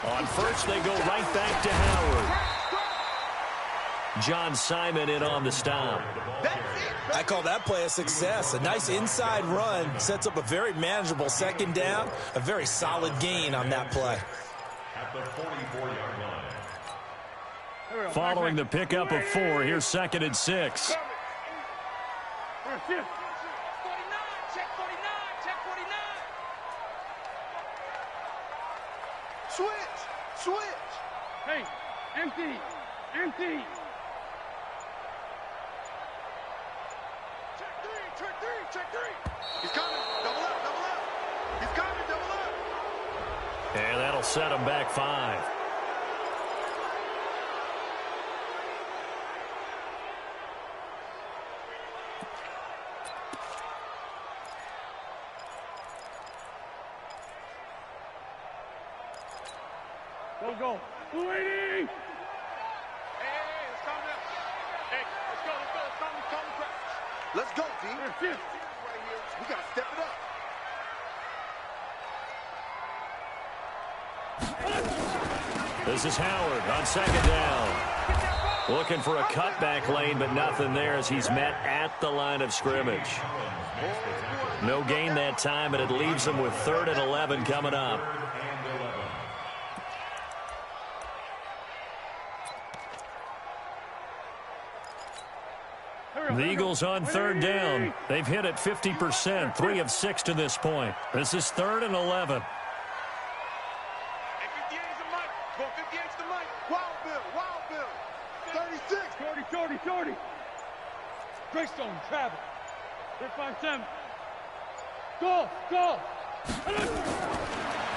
On first, they go right back to Howard. John Simon in on the stop. I call that play a success. A nice inside run sets up a very manageable 2nd down, a very solid gain on that play. At the 44-yard line. Following the pickup of 4, here's 2nd and 6. Check 49, check 49. Switch. Hey, empty. Check 3. He's coming. Double up. He's coming. Double up. And that'll set him back 5. Go. 280. Hey, it's coming up. Hey, let's go. It's coming. Let's go, team. Right here. We got to step it up. This is Howard on 2nd down. Looking for a cutback lane, but nothing there as he's met at the line of scrimmage. No gain that time, and it leaves him with 3rd and 11 coming up. The Eagles on 3rd down. They've hit it 50%, 3 of 6 to this point. This is 3rd and 11. Hey, 58's the mic. Go 58's the mic. Wild Bill. 36. 40. Greystone, travel. 357. Go.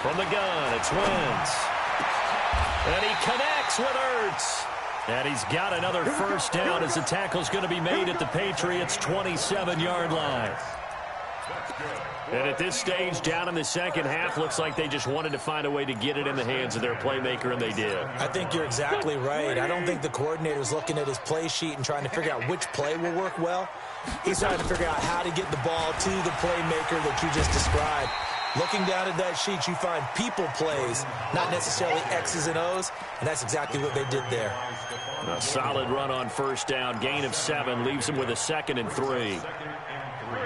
From the gun, it's Wentz. And he connects with Ertz. And he's got another first down as the tackle's going to be made at the Patriots' 27-yard line. And at this stage, down in the 2nd half, looks like they just wanted to find a way to get it in the hands of their playmaker, and they did. I think you're exactly right. I don't think the coordinator's looking at his play sheet and trying to figure out which play will work well. He's trying to figure out how to get the ball to the playmaker that you just described. Looking down at that sheet, you find people plays, not necessarily X's and O's, and that's exactly what they did there. A solid run on first down. Gain of 7 leaves him with a 2nd and 3.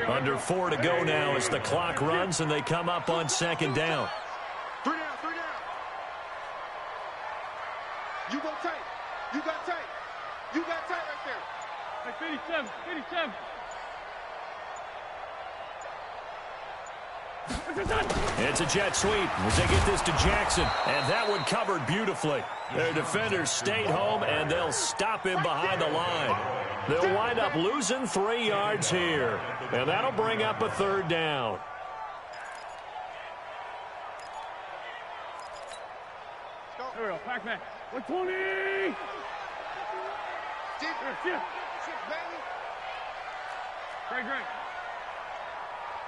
Under 4 to go now as the clock runs and they come up on 2nd down. 3 down. You go tight. You got tight right there. Hey, 57. It's a jet sweep as they get this to Jackson, and that one covered beautifully. Their defenders stayed home, and they'll stop him behind the line. They'll wind up losing 3 yards here, and that'll bring up a 3rd down. Here we go, Pac-Man. 120! Shift, baby. Great.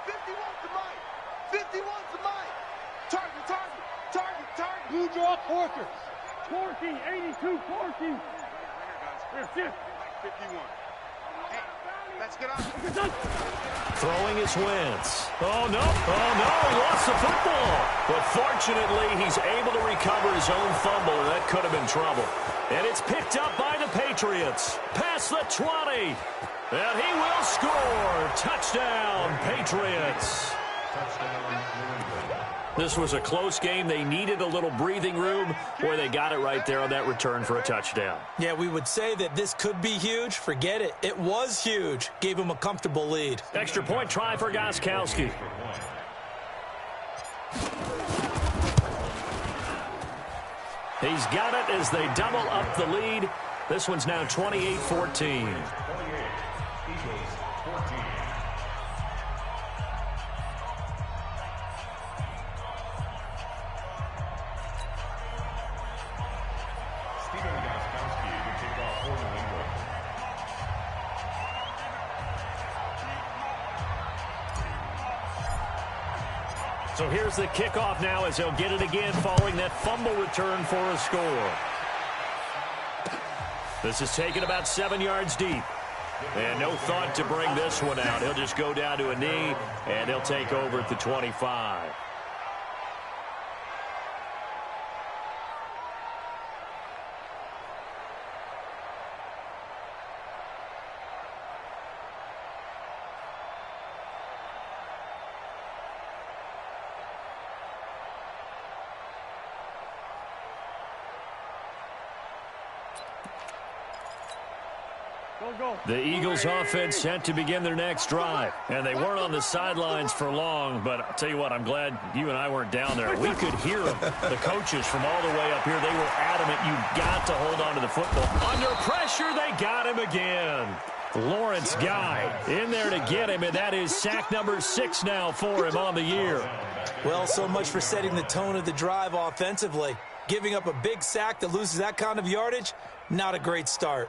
51's the mic. 51's the mic. Target. Blue draw, Corker. Corky, 82, Corky. Here, shift. 51. Hey, let's get out. Throwing his Wentz. Oh, no, he lost the football. But fortunately, he's able to recover his own fumble, and that could have been trouble. And it's picked up by the Patriots. Past the 20. And he will score. Touchdown, Patriots. This was a close game. They needed a little breathing room where they got it right there on that return for a touchdown. Yeah, we would say that this could be huge. Forget it. It was huge. Gave him a comfortable lead. Extra point try for Gostkowski. He's got it as they double up the lead. This one's now 28-14. So here's the kickoff now as he'll get it again following that fumble return for a score. This is taken about 7 yards deep. And no thought to bring this one out. He'll just go down to a knee, and he'll take over at the 25. The Eagles offense set to begin their next drive. And they weren't on the sidelines for long, but I'll tell you what, I'm glad you and I weren't down there. We could hear them. The coaches from all the way up here, they were adamant you've got to hold on to the football. Under pressure, they got him again. Lawrence Guy in there to get him, and that is sack number 6 now for him on the year. Well, so much for setting the tone of the drive offensively. Giving up a big sack that loses that kind of yardage, not a great start.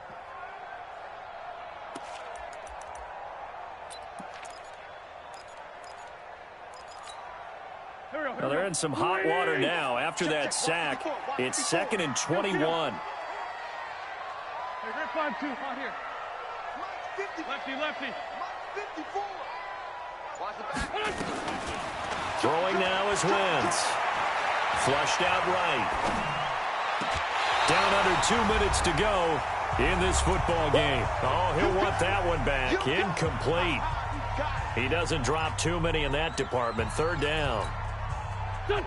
Well, they're in some hot water now. After that sack, it's 2nd and 21. Hey, grip on 2. On here. Lefty. 54. Throwing now is Wentz. Flushed out right. Down under 2 minutes to go in this football game. Oh, he'll want that one back. Incomplete. He doesn't drop too many in that department. 3rd down.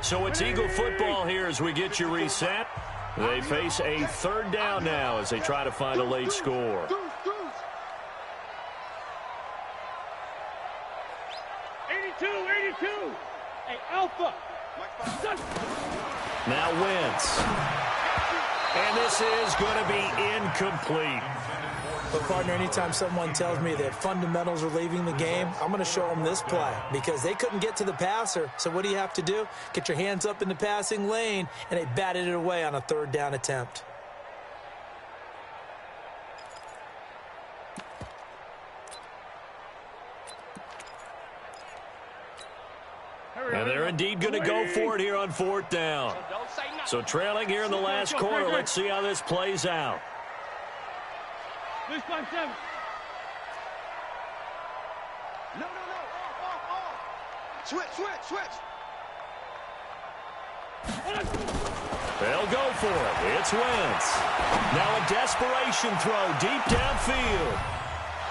So it's Eagle football here as we get you reset. They face a 3rd down now as they try to find a late score. 82. Hey, Alpha. Now Wentz. And this is going to be incomplete. But, partner, anytime someone tells me that fundamentals are leaving the game, I'm going to show them this play because they couldn't get to the passer. So what do you have to do? Get your hands up in the passing lane, and they batted it away on a 3rd down attempt. And they're indeed going to go for it here on 4th down. So trailing here in the last quarter. Let's see how this plays out. This one, 7. No. Off. Switch. They'll go for it. It's Wentz. Now a desperation throw deep downfield.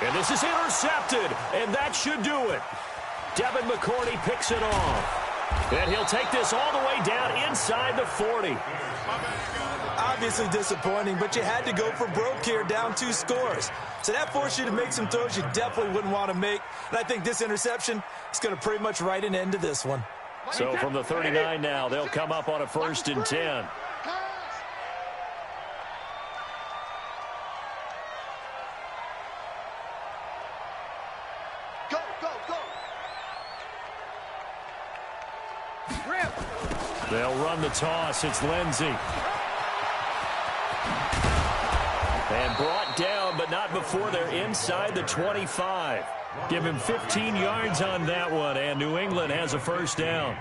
And this is intercepted, and that should do it. Devin McCourty picks it off. And he'll take this all the way down inside the 40. Obviously disappointing, but you had to go for broke here, down 2 scores. So that forced you to make some throws you definitely wouldn't want to make. And I think this interception is going to pretty much write an end to this one. So from the 39 now, they'll come up on a 1st and 10. They'll run the toss. It's Lindsey. And brought down, but not before they're inside the 25. Give him 15 yards on that one, and New England has a 1st down.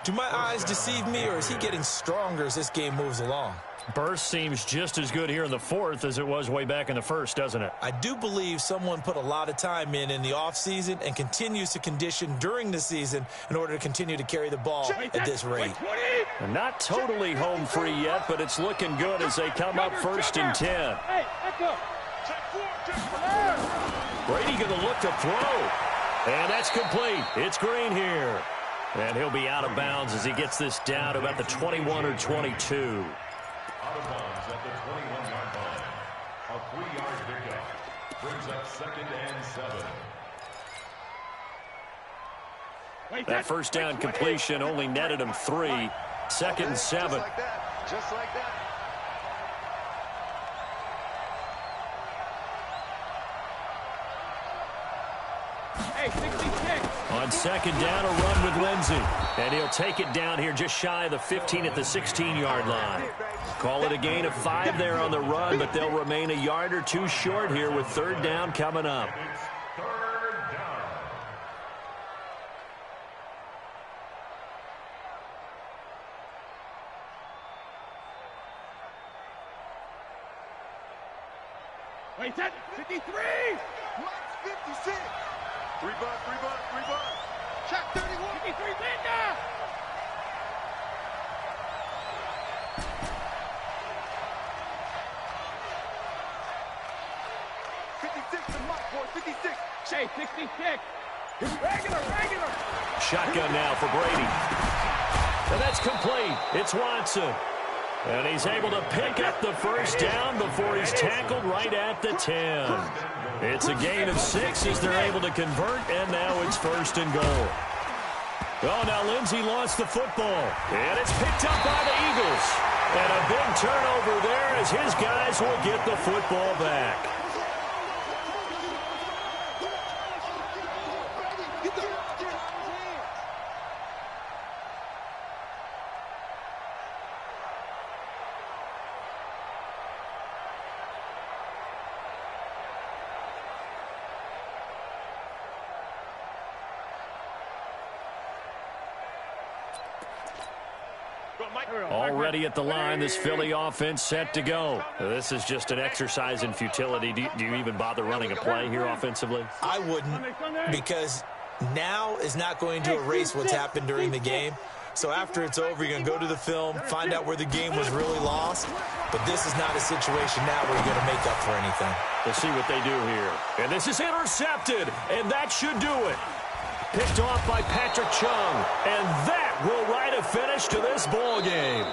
Do my eyes deceive me, or is he getting stronger as this game moves along? Burst seems just as good here in the 4th as it was way back in the 1st, doesn't it? I do believe someone put a lot of time in the offseason and continues to condition during the season in order to continue to carry the ball at this rate. And not totally home free yet, but it's looking good as they come up 1st and 10. Hey, echo. Brady going to look to throw. And that's complete. It's Green here. And he'll be out of bounds as he gets this down to about the 21 or 22. Out of bounds at the 21-yard line. A 3-yard pickup brings up 2nd and 7. That 1st down completion only netted him 3. 2nd and 7. Just like that. Hey, 66. On second down, a run with Lindsey. And he'll take it down here just shy of the 15 at the 16-yard line. Call it a gain of 5 there on the run, but they'll remain a yard or two short here with third down coming up. Third down. Wait, set. 53. Watch 56. 3 bucks, 3 bucks, 3 bucks. Check 31. 53, Linda. Hey, 66. Regular. Shotgun now for Brady. And that's complete. It's Watson. And he's able to pick up the first down before he's tackled right at the 10. It's a gain of 6 as they're able to convert, and now it's first and goal. Oh, now Lindsey lost the football, and it's picked up by the Eagles. And a big turnover there as his guys will get the football back. Already at the line, this Philly offense set to go. This is just an exercise in futility. Do you even bother running a play here offensively? I wouldn't, because now is not going to erase what's happened during the game. So after it's over, you're going to go to the film, find out where the game was really lost. But this is not a situation now where you're going to make up for anything. Let's see what they do here. And this is intercepted, and that should do it. Picked off by Patrick Chung, and that will write a finish to this ball game.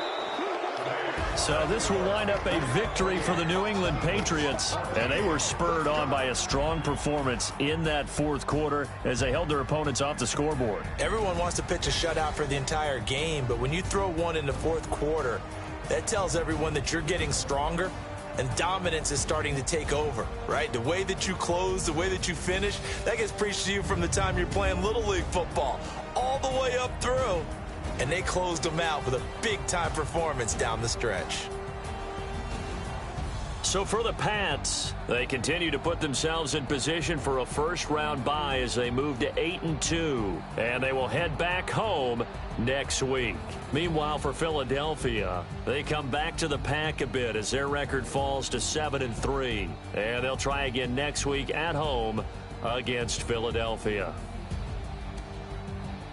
So this will wind up a victory for the New England Patriots, and they were spurred on by a strong performance in that fourth quarter as they held their opponents off the scoreboard. Everyone wants to pitch a shutout for the entire game, but when you throw one in the fourth quarter, that tells everyone that you're getting stronger and dominance is starting to take over, right? The way that you close, the way that you finish, that gets preached to you from the time you're playing Little League football all the way up through. And they closed them out with a big-time performance down the stretch. So for the Pats, they continue to put themselves in position for a first-round bye as they move to 8-2, and they will head back home next week. Meanwhile, for Philadelphia, they come back to the pack a bit as their record falls to 7-3, and they'll try again next week at home against Philadelphia.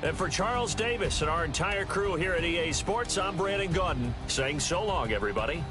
And for Charles Davis and our entire crew here at EA Sports, I'm Brandon Gaudin saying so long, everybody.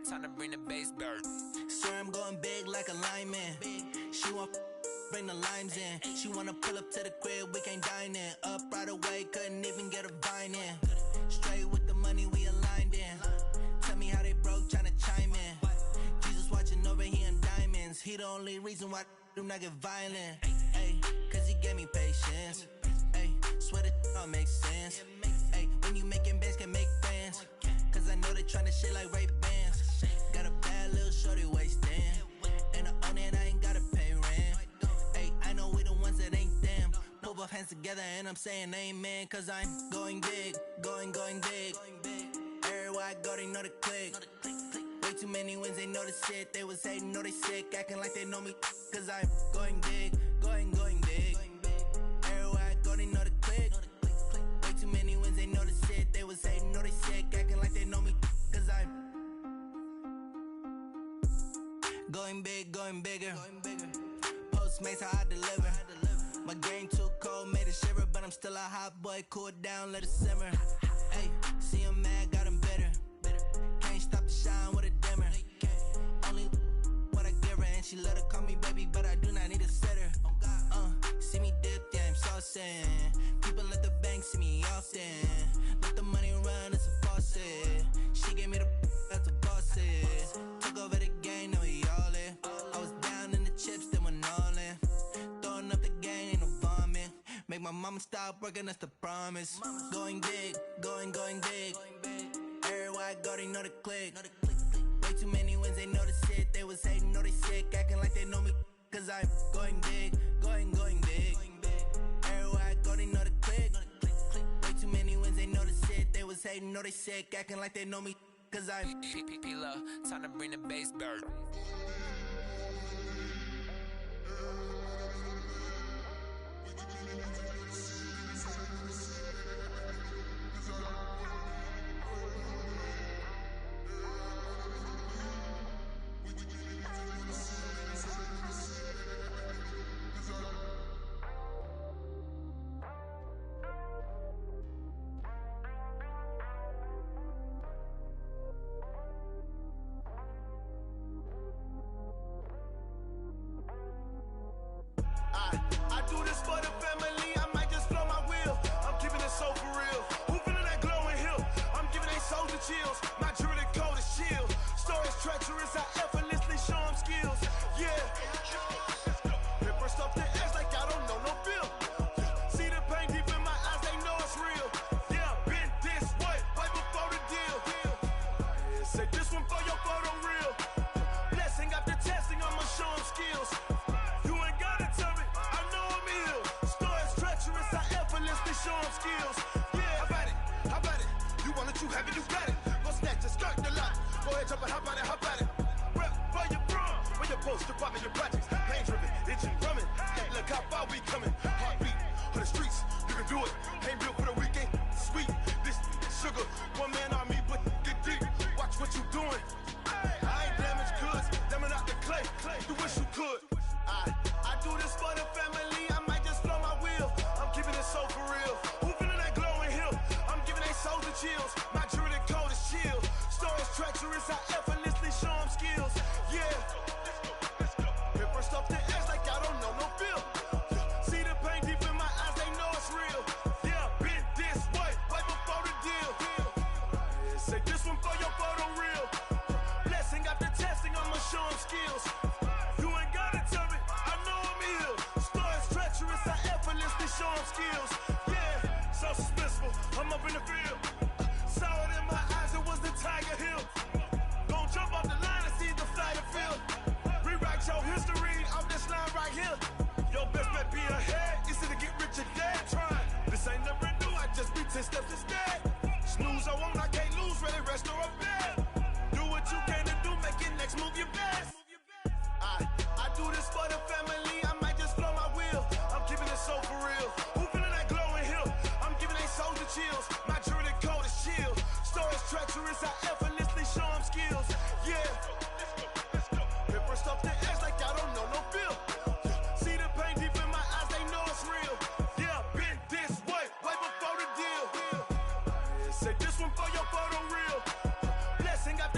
Time to bring the bass bird. Swear I'm going big like a lineman. She want bring the limes in. She wanna pull up to the crib, we can't dine in. Up right away, couldn't even get a vine in. Straight with the money we aligned in. Tell me how they broke, tryna chime in. Jesus watching over here in diamonds. He the only reason why I do not get violent. Ay, cause he gave me patience. Ay, swear that all makes sense. Ay, when you making bands, can make fans. Cause I know they tryna shit like Ray-Bans. Got a bad little shorty wasting. And I own it, I ain't gotta pay rent. Ay, I know we the ones that ain't them. Pull both hands together and I'm saying amen. Cause I'm going big, going big. Everywhere I go, they know the click. Way too many wins, they know the shit. They was hating, know they sick, acting like they know me. Cause I'm going big, going big. Everywhere I go, they know the click. Way too many wins, they know the shit. They was hating, know they sick, acting like they know me. Cause I'm going big, going bigger. Postmates, how I deliver. My game too cold, made it shiver. But I'm still a hot boy, cool it down, let it simmer. Hey, see him mad, got him bitter. Can't stop the shine with a dimmer. Only what I give her, and she let her call me baby, but I do not need a sitter. See me dip, yeah, I'm saucing. People at the bank see me often. Let the money run, it's a faucet. She gave me the that's a boss is. Took over the game, now we all in. I was down in the chips, then went all in. Throwing up the game, ain't no vomit. Make my mama stop working, that's the promise. Going big, going big. Everywhere I go, they know the click. Way too many wins, they know the shit. They was hating, know they sick, acting like they know me. Cause I'm going big, going big. Everywhere I go, they know the click. Way too many wins, they know the shit. They was hating, know they sick, acting like they know me. Cause I'm time to bring the bass bird. Chills. My jewelry cold as chill. Stories treacherous, I effortlessly show them skills. Yeah. Hit first off the edge like I don't know no feel. See the pain deep in my eyes, they know it's real. Yeah, been this way, right before the deal. Say this one for your photo real. Blessing after testing, I'ma show them skills. You ain't gotta tell me, I know I'm ill. Stories treacherous, I effortlessly show them skills. Yeah, how about it? You want it, you have it, you got it. Go snatch it, skirt the lot. Go ahead, jump it, hop on it, hop on it. Rep for your brum, for your poster, popping your projects. Pain driven, itching, drumming. Look how far we coming. Heartbeat for the streets, you can do it. Ain't built for the weekend, sweet. This sugar, one man army, but get deep. Watch what you doing. I ain't damaged goods, damn out the clay. You wish you could. I do this for the family. I might just blow my wheel. I'm keeping it so for real. Who feeling that glowing hill? I'm giving they souls the chills. My jewelry cold is chill. Stories treacherous, I effortlessly show them skills. Yeah. Hit first off the edge like I don't know no feel. See the pain deep in my eyes, they know it's real. Yeah, been this way, right before the deal. Say this one for your photo real. Blessing after testing, I'ma show them skills. You ain't gotta tell me, I know I'm ill. Stories treacherous, I effortlessly show them skills. Yeah, so suspenseful, I'm up in the field. Saw it in my eyes, it was the Tiger Hill. Gon' jump off the line and see the flight of field. Rewrite your history off this line right here. Your best bet be ahead, easy to get rich or dead trying. This ain't never new, I just be 10 steps instead. Snooze I won't, I can't lose, ready, rest or a bed. Do what you can to do, make your next move your best. I do this for the family, I might just blow my wheel. I'm keeping it so for real. Who feeling that glowing hill? I'm giving they souls the chills. My jewelry cold is chill. Stories treacherous, I effortlessly show them skills. Yeah. Hit first off the edge like I don't know no feel. See the pain deep in my eyes, they know it's real. Yeah, been this way, right before the deal. Say this one for your photo real. Blessing after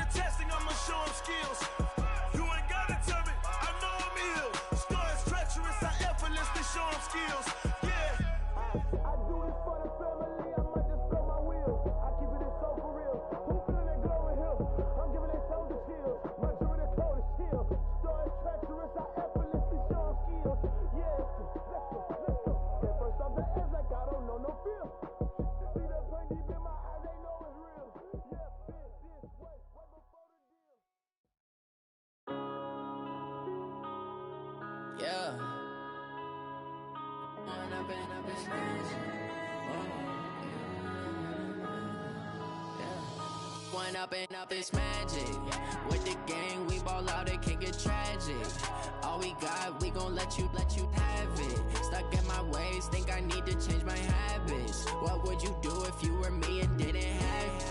up in this magic. One up and up is magic. With the gang, we ball out, it can get tragic. All we got, we gon' let you have it. Stuck in my ways, think I need to change my habits. What would you do if you were me and didn't have it?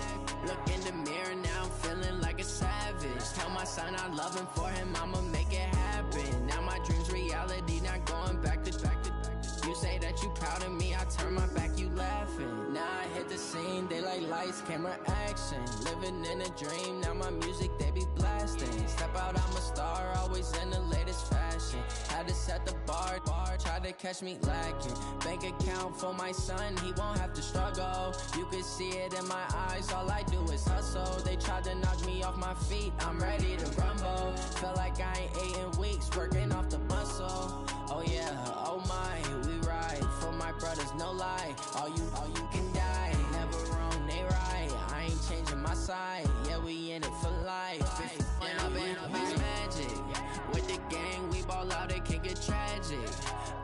Look in the mirror, now I'm feeling like a savage. Tell my son I love him, for him I'ma make it happen. Now my dream's reality, not going back to. You say that you proud of me, I turn my back, you laughing. Now I hit the scene, they like lights, camera, action. Living in a dream, now my music, they be blasting. Step out, I'm a star, always in the latest fashion. Had to set the bar, try to catch me lacking. Bank account for my son, he won't have to struggle. You can see it in my eyes, all I do is hustle. They tried to knock me off my feet, I'm ready to rumble. Felt like I ain't ate in weeks, working off the muscle. Oh yeah, oh my, we ride for my brothers, no lie. All you can die, never wrong, they right. I ain't changing my side, yeah, we in it for life. Down it's magic. With the gang, we ball out, it can get tragic.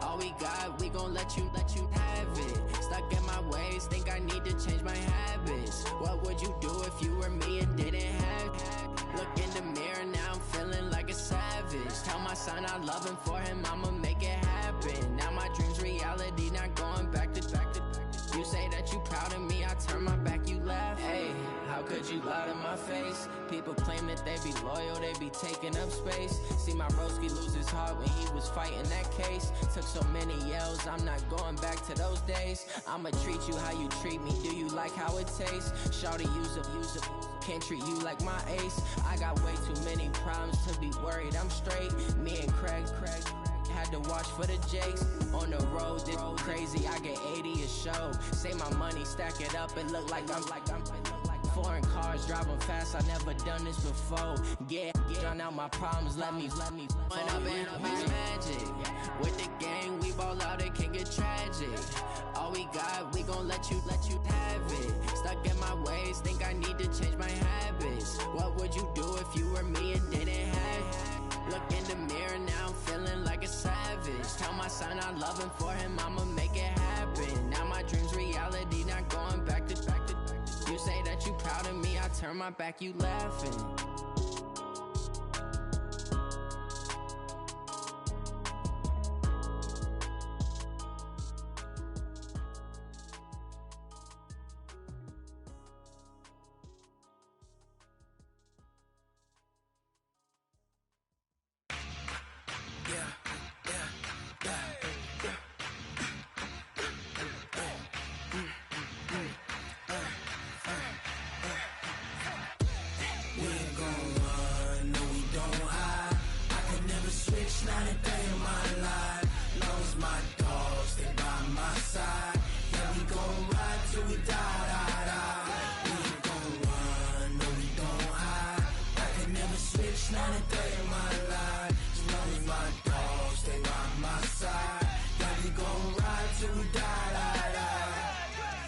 All we got, we gon' let you have it. Stuck in my ways, think I need to change my habits. What would you do if you were me and didn't have it? Look in the mirror, now I'm feeling like a savage. Tell my son I love him, for him I'ma make it happen. Now my dream's reality, not going back to. You say that you proud of me, I turn my back, you laugh. Hey, how could you lie to my face? People claim that they be loyal, they be taking up space. See my broski lose his heart when he was fighting that case. Took so many yells, I'm not going back to those days. I'ma treat you how you treat me, do you like how it tastes? Shawty, use up, can't treat you like my ace. I got way too many problems to be worried, I'm straight. Me and Craig had to watch for the Jakes. On the road, this crazy, I get 80 a show. Say my money, stack it up, it look like I'm foreign cars, driving fast, I never done this before. Yeah, drown out my problems, let me One up and it's magic. With the gang, we ball out, it can get tragic. All we got, we gon' let you have it. Stuck in my ways, think I need to change my habits. What would you do if you were me and didn't have it? Look in the mirror, now I'm feeling like a savage. Tell my son I love him, for him I'ma make it happen. Now my dream's reality, not going back to. You say that you proud of me, I turn my back, you laughing.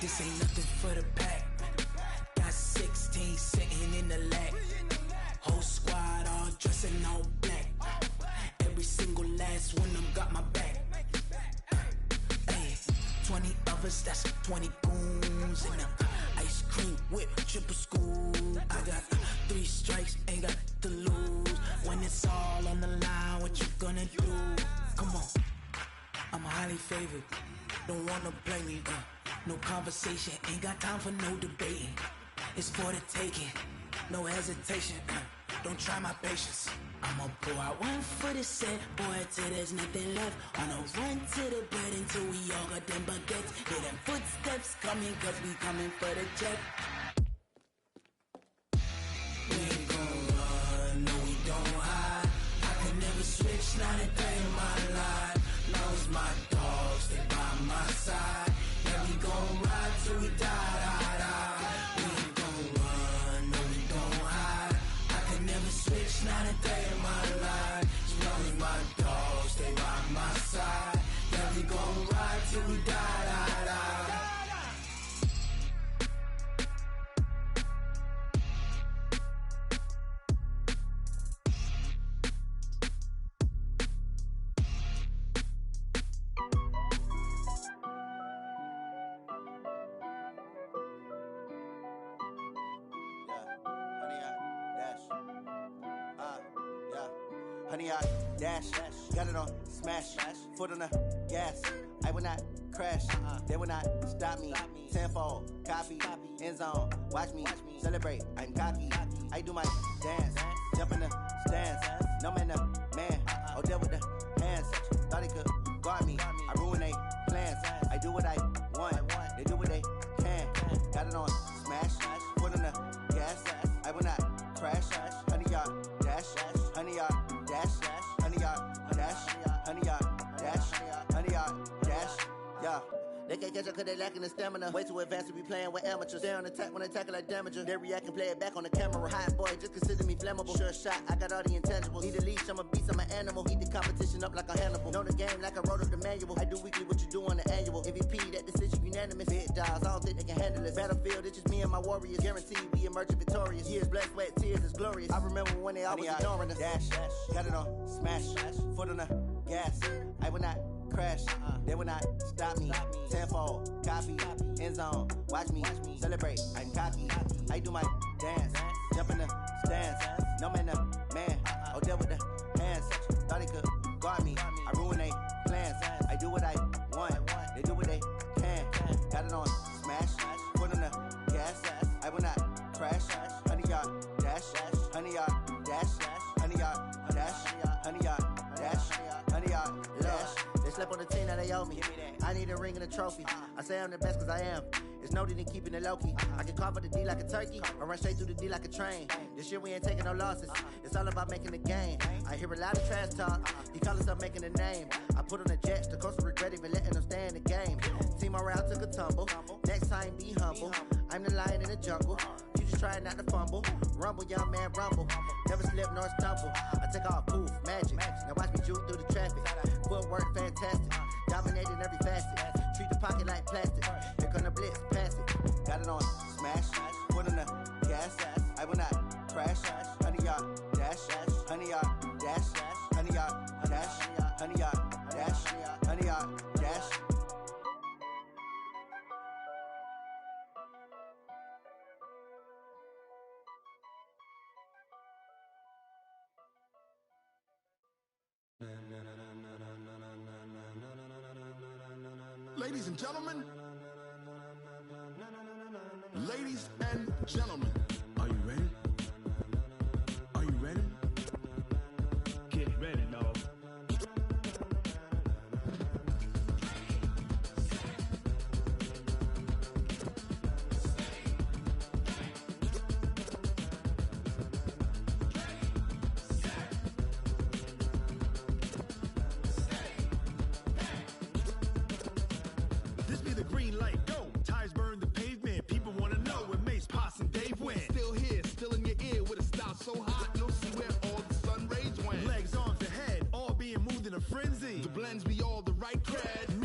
This ain't nothing for the pack. Got 16 sitting in the lap. Whole squad all dressing all black. Every single last one of them got my back. Hey, 20 of us, that's 20 goons in them. Ice cream whip, triple scoop. I got 3 strikes, ain't got to lose. When it's all on the line, what you gonna do? Come on, I'm highly favored. Don't wanna blame me, no conversation, ain't got time for no debating. It's for the taking, no hesitation, don't try my patience. I'ma pour out one for the set, boy, till there's nothing left. On a run to the bed until we all got them baguettes. Hear them footsteps coming, cause we coming for the check. We ain't gon' run, no we don't hide. I can never switch, not a day in my life. Long as my dogs, they by my side. Yeah, we gon' ride till we die. We ain't gon' run, no we don't hide. I can never switch, not a day in my life. As long as my dogs, they by my side. Yeah, we gon' ride till we die. 100 yard dash. Got it on smash. Foot on the gas. I will not crash. They will not stop me. Tenfold, copy, end zone. Watch me celebrate. I'm cocky. I do my dance. Jump in the stands. No man, man. Oh, there with the hands. Thought he could guard me. I ruin they plans. I do what I want. They do what they can. Got it on smash. Foot on the gas. I will not crash. 100 yard dash. 100 yard dash. 100 yard dash. 100 yard dash. 100 yard dash. Yeah. They can't catch up cause they lacking the stamina. Way too advanced to be playing with amateurs. Stay on attack when attack like damager. They react and play it back on the camera. Hot boy, just consider me flammable. Sure shot, I got all the intangibles. Need a leash, I'm a beast, I'm an animal. Eat the competition up like a Hannibal. Know the game like I wrote up the manual. I do weekly what you do on the annual. MVP, that decision unanimous. Big dogs, I don't think they can handle this. Battlefield, it's just me and my warriors. Guaranteed we emerging victorious. Years, blood, sweat, tears, it's glorious. I remember when they always ignoring us. Dash, got it on smash. Foot on the gas. I will not crash. They will not stop me. Tenfold, copy, end zone. Watch me celebrate. I'm cocky. I do my dance. Jump in the stands. No man, man. Oh, there with the hands. Thought he could guard me. I ruin they plans. I do what I want. They do what they can. Got it on smash. Foot on the gas. I will not crash. 100 yard dash. 100 yard dash. 100 yard dash. 100 yard dash. 100 yard dash. They slept on the team that they owe me. I need a ring and a trophy. I say I'm the best cause I am. It's no need in keeping it low-key. I can carve up the D like a turkey or run straight through the D like a train. This year we ain't taking no losses. It's all about making the game. I hear a lot of trash talk. He call himself making a name. I put on the Jets. The coach will regret even letting them stay in the game. Team morale took a tumble. Next time be humble. I'm the lion in the jungle. You just try not to fumble. Rumble, young man, rumble. Never slip nor stumble. I take off, poof, magic. Now watch me juke through the traffic. Footwork fantastic. Dominating every facet. Treat the pocket like plastic. Here come the blitz, pass it. Got it on smash. Foot on the gas. I will not crash. 100 yard dash. 100 yard dash. 100 yard dash. 100 yard dash. 100 yard dash. Ladies and gentlemen, ladies and gentlemen, are you ready? Are you ready? Get ready, dog. This be the green light, go. Tires burn the pavement. People wanna know where Mace, Pops, and Dave went. Still here, still in your ear with a style so hot, you'll see where all the sun rays went. Legs, arms, and head, all being moved in a frenzy. The blends be all the right cred.